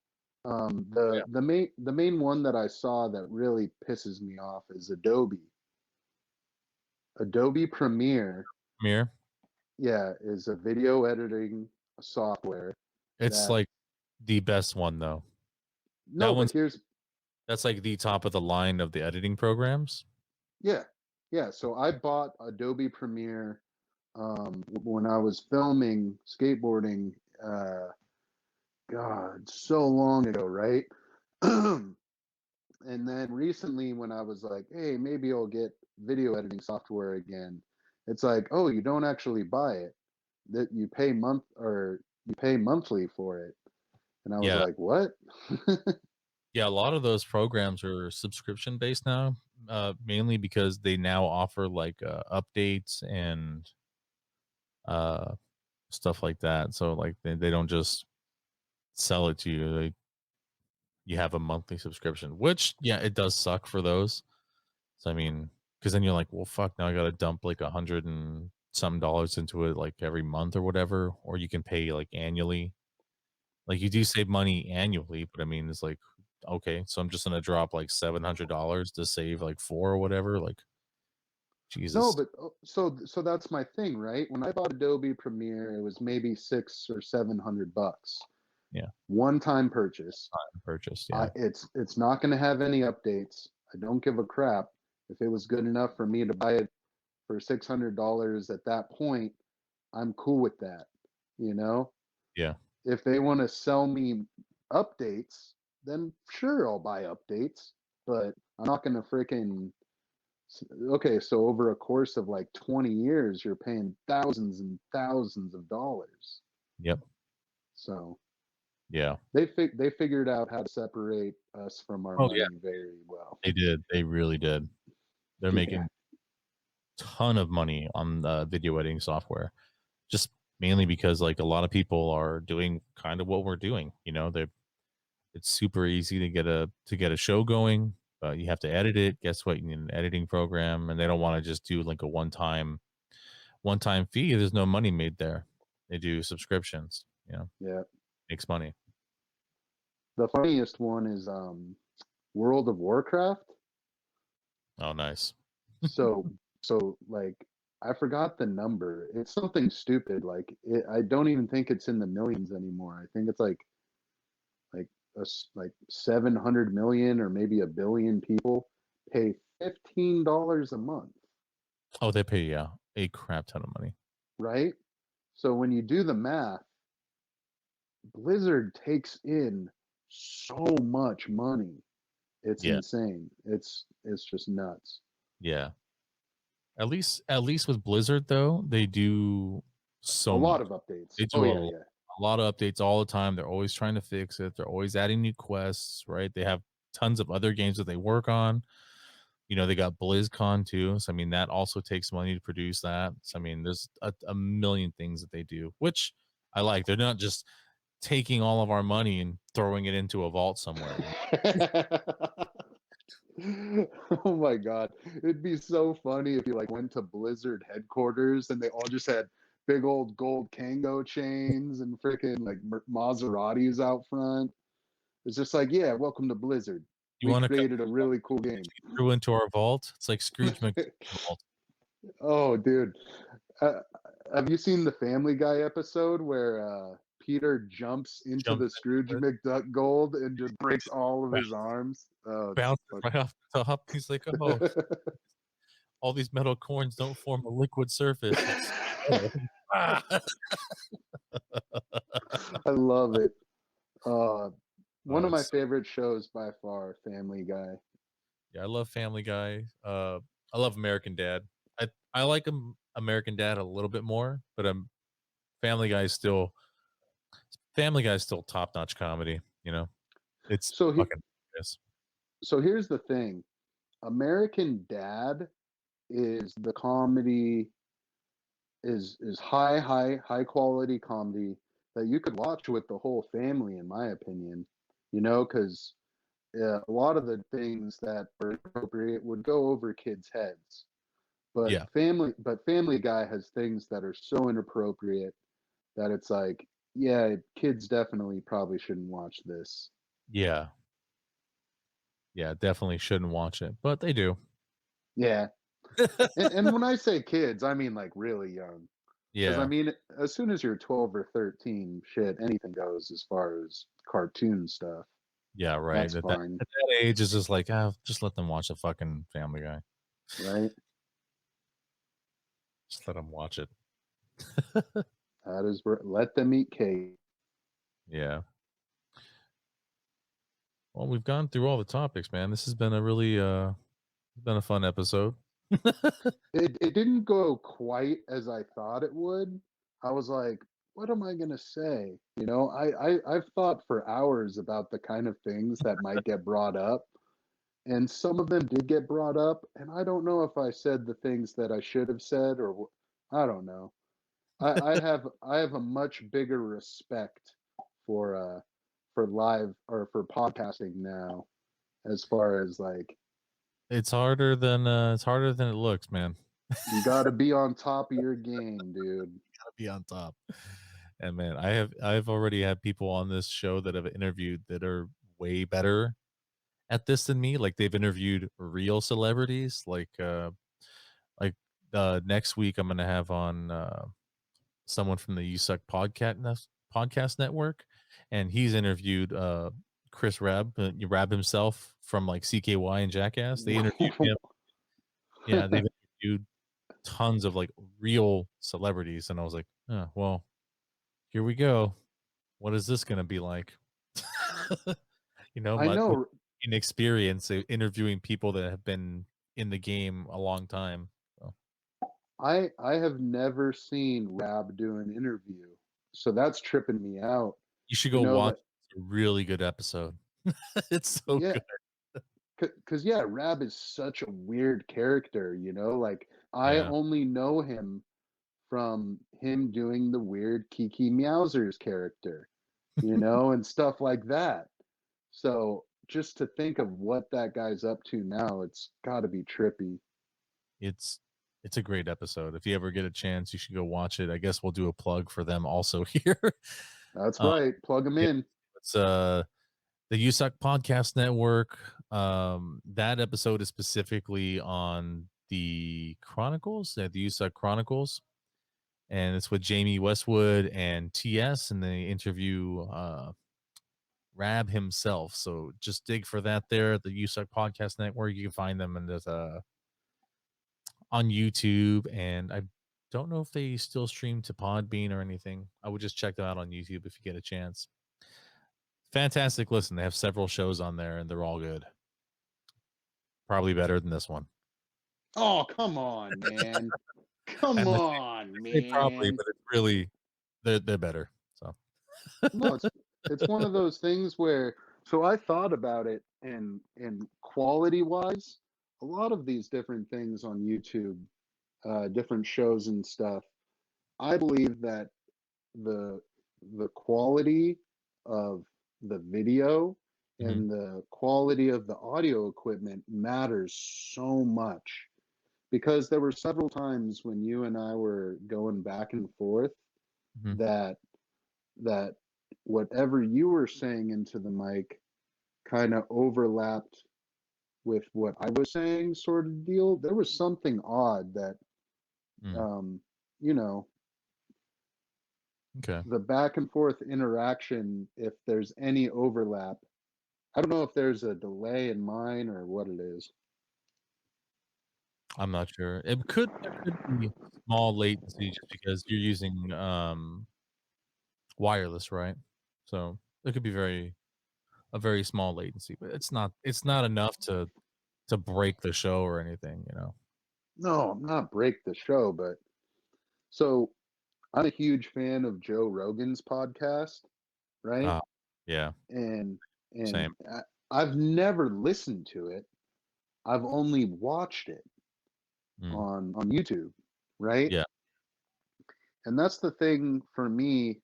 Yeah. The main one that I saw that really pisses me off is Adobe. Adobe Premiere, Premiere. yeah, is a video editing software It's that like the best one though. That no, but one's here's that's like the top of the line of the editing programs. yeah, yeah. So I bought Adobe Premiere when I was filming skateboarding. God, so long ago, right? And then recently, when I was like, "Hey, maybe I'll get video editing software again," it's like, "Oh, you don't actually buy it; that you pay monthly for it." And I was Yeah. like, "What?" Yeah, a lot of those programs are subscription based now, mainly because they now offer like updates and uh, stuff like that. So like they don't just sell it to you. You have a monthly subscription, which yeah, it does suck for those. So I mean, because then you're like, well, fuck, now I got to dump like 100 and some dollars into it like every month or whatever, or you can pay like annually. Like you do save money annually, but I mean, it's like, okay, so I'm just gonna drop like $700 to save like four or whatever. Like No, Jesus, but so that's my thing, right? When I bought Adobe Premiere, it was maybe 600 or 700 bucks, yeah, one time purchase. purchased, I yeah, it's not going to have any updates. I don't give a crap. If it was good enough for me to buy it for $600 at that point, I'm cool with that. You know, yeah, if they want to sell me updates, then sure, I'll buy updates. But I'm not going to freaking okay. So over a course of like 20 years, you're paying thousands and thousands of dollars. yep, So yeah. they figured out how to separate us from our Oh yeah, money very well. they did. They really did. They're Yeah. making ton of money on the video editing software, just mainly because like a lot of people are doing kind of what we're doing. They it's super easy to get a show going. You have to edit it. Guess what? You need an editing program, and they don't want to just do like a one time fee. There's no money made there. They do subscriptions. Yeah. Makes money. The funniest one is World of Warcraft. Oh, nice. So like I forgot the number. It's something stupid. Like I don't even think it's in the millions anymore. I think it's like like 700 million or maybe a billion people pay $15 a month, Oh, they pay, yeah, a crap ton of money. right? So when you do the math, Blizzard takes in so much money. It's Yeah, insane. It's just nuts. yeah. At least with Blizzard though, they do A so lot much. of updates. They Oh do yeah, yeah. a lot of updates all the time. They're always trying to fix it. They're always adding new quests, right? They have tons of other games that they work on. They got BlizzCon too. So I mean, that also takes money to produce that. So I mean, there's a million things that they do, which I like. They're not just taking all of our money and throwing it into a vault somewhere. Oh my god. It'd be so funny if you like went to Blizzard headquarters and they all just had big old gold Kango chains and freaking like Maseratis out front. It's just like, yeah, welcome to Blizzard. You We want to come created a really cool game. through into our vault? It's like Scrooge McDuck's vault. Oh, dude. Uh, have you seen the Family Guy episode where Peter jumps into Jumps the Scrooge McDuck gold and just breaks all of in, his arms? Oh, it's bounces right off the top. He's like, "Oh, all these metal corns don't form a liquid surface." It's ah! I love it. Uh, one Oh, of my it's favorite shows by far, Family Guy. yeah. I love Family Guy. I love American Dad. I like American Dad a little bit more, but Family Guy is still Family Guy is still top notch comedy. It's So he, fucking yes. so here's the thing. American Dad is the comedy is high quality comedy that you could watch with the whole family, in my opinion. Because a lot of the things that were appropriate would go over kids' heads. Yeah, But Family Guy has things that are so inappropriate that it's like, yeah, kids definitely probably shouldn't watch this. yeah, yeah. Definitely shouldn't watch it, but they do. Yeah. And when I say kids, I mean like really young. Because I Yeah, mean, as soon as you're 12 or 13, shit, anything goes as far as cartoon stuff. yeah. Right. That's At that fine, at that age, it's just like, just let them watch a fucking Family Guy. right? Just let them watch it. That is where let them eat cake. Yeah. Well, we've gone through all the topics, man. This has been a really been a fun episode. It didn't go quite as I thought it would. I was like, what am I gonna say? I've thought for hours about the kind of things that might get brought up, and some of them did get brought up, and I don't know if I said the things that I should have said or I don't know. I have a much bigger respect for live or for podcasting now, as far as like It's harder than it looks, man. you got to be on top of your game, dude. Gotta be on top. And man, I've already had people on this show that have interviewed that are way better at this than me. Like they've interviewed real celebrities. Like next week I'm gonna have on someone from the USUC podcast network, and he's interviewed Chris Rabb himself from like CKY and Jackass. They interviewed him. Yeah, they've interviewed tons of like real celebrities, and I was like, oh, well, here we go. What is this going to be like? I My know. inexperience interviewing people that have been in the game a long time. So I have never seen Rab do an interview, so that's tripping me out. you should You go know, watch. like It's a really good episode. It's so yeah, good. because yeah, Rab is such a weird character. Like I Yeah. only know him from him doing the weird Kiki Meowsers character, and stuff like that. So just to think of what that guy's up to now, it's got to be trippy. It's it's a great episode. If you ever get a chance, you should go watch it. I guess we'll do a plug for them also here. That's Um, right. Plug him yeah, in. it's The USAC Podcast Network. That episode is specifically on the Chronicles, the USAC Chronicles, and it's with Jamie Westwood and TS, and they interview Rab himself. So just dig for that there. The USAC Podcast Network. You can find them, and there's on YouTube, and I don't know if they still stream to Podbean or anything. I would just check them out on YouTube if you get a chance. Fantastic listen. They have several shows on there, and they're all good. Probably better than this one. Oh, come on, man. Come And on, they probably, man. but it's really they're better. So No, it's one of those things where so I thought about it and quality wise, a lot of these different things on YouTube, different shows and stuff, I believe that the the quality of the video mhm. and the quality of the audio equipment matters so much because there were several times when you and I were going back and forth Mhm. that that whatever you were saying into the mic kind of overlapped with what I was saying, sort of deal. There was something odd that, Mm. um, you know, Okay. the back and forth interaction, if there's any overlap, I don't know if there's a delay in mine or what it is. I'm not sure. There could be small latency just because you're using wireless, right? So it could be a very small latency, but it's not enough to break the show or anything, you know. No, not break the show, but so I'm a huge fan of Joe Rogan's podcast, right? Uh yeah, And same. I've never listened to it. I've only watched it Mm. on YouTube, right? Yeah. And that's the thing for me.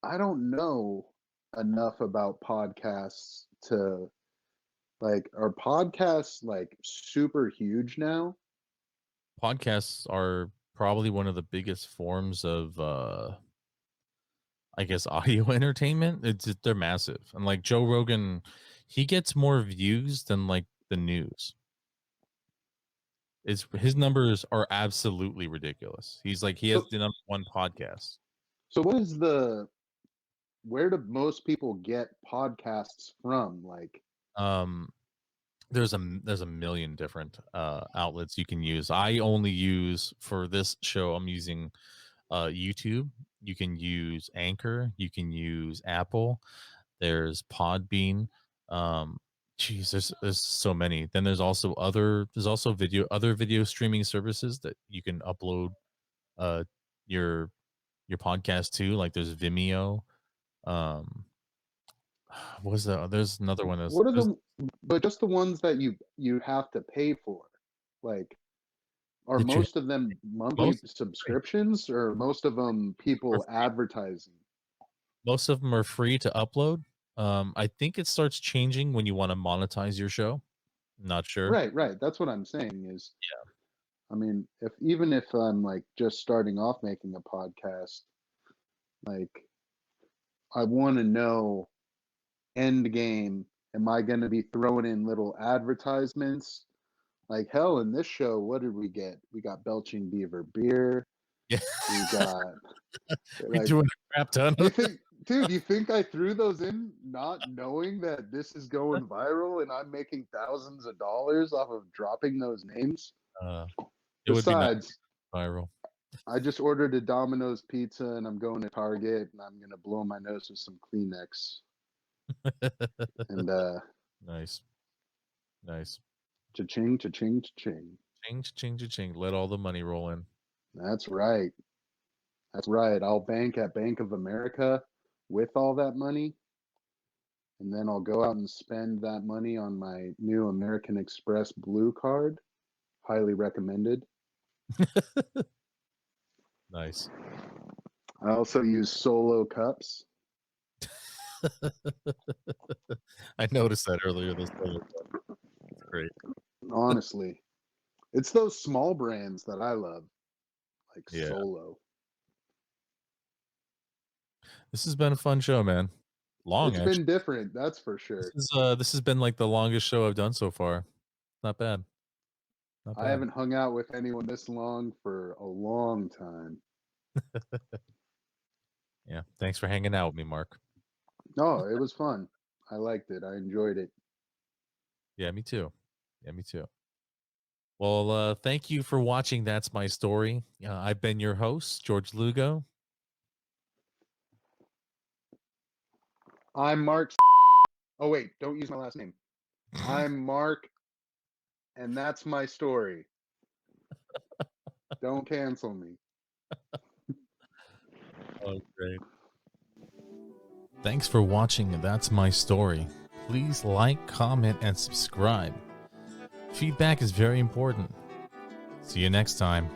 I don't know enough about podcasts to like are podcasts like super huge now? Podcasts are probably one of the biggest forms of I guess audio entertainment. They're massive. And like Joe Rogan, he gets more views than like the news. His numbers are absolutely ridiculous. He has So the number one podcast. so what is the where do most people get podcasts from? Like, Um there's a million different outlets you can use. I only use for this show, I'm using YouTube. You can use Anchor, you can use Apple, there's Podbean. Um, Geez, there's so many. Then there's also other video streaming services that you can upload uh your podcast to. Like there's Vimeo. Um, what was there's another one. what are There's the but just the ones that you have to pay for? Like, are that you most of them monthly most free. subscriptions or most of them Are people free. advertising? Most of them are free to upload. I think it starts changing when you want to monetize your show. Not sure. Right, right. That's what I'm saying is, Yeah. I mean, if even if I'm like just starting off making a podcast, like I want to know end game, am I going to be throwing in little advertisements? Like hell in this show, what did we get? We got Belching Beaver beer. Yeah. We got We like threw in a crap ton you of think dude, you think I threw those in not knowing that this is going viral and I'm making thousands of dollars off of dropping those names? uh it would be nice Besides, viral. I just ordered a Domino's pizza and I'm going to Target and I'm gonna blow my nose with some Kleenex. And Nice. Nice. cha-ching, cha-ching, cha-ching. Ching, ching, ching. Let all the money roll in. That's right. That's right. I'll bank at Bank of America with all that money, and then I'll go out and spend that money on my new American Express Blue card. Highly recommended. Nice. I also use Solo cups. I noticed that earlier this summer. It's great. Honestly, it's those small brands that I love, like Yeah. Solo. This has been a fun show, man. Long, It's been actually. different, that's for sure. This has been like the longest show I've done so far. Not bad. Not I bad. haven't hung out with anyone this long for a long time. Yeah. Thanks for hanging out with me, Mark. No, it was fun. I liked it. I enjoyed it. Yeah, me too. Yeah, me too. Well, thank you for watching. That's my story. I've been your host, George Lugo. I'm Mark. Oh wait, don't use my last name. I'm Mark, and that's my story. Don't cancel me. Oh, great. Thanks for watching. That's my story. Please like, comment, and subscribe. Feedback is very important. See you next time.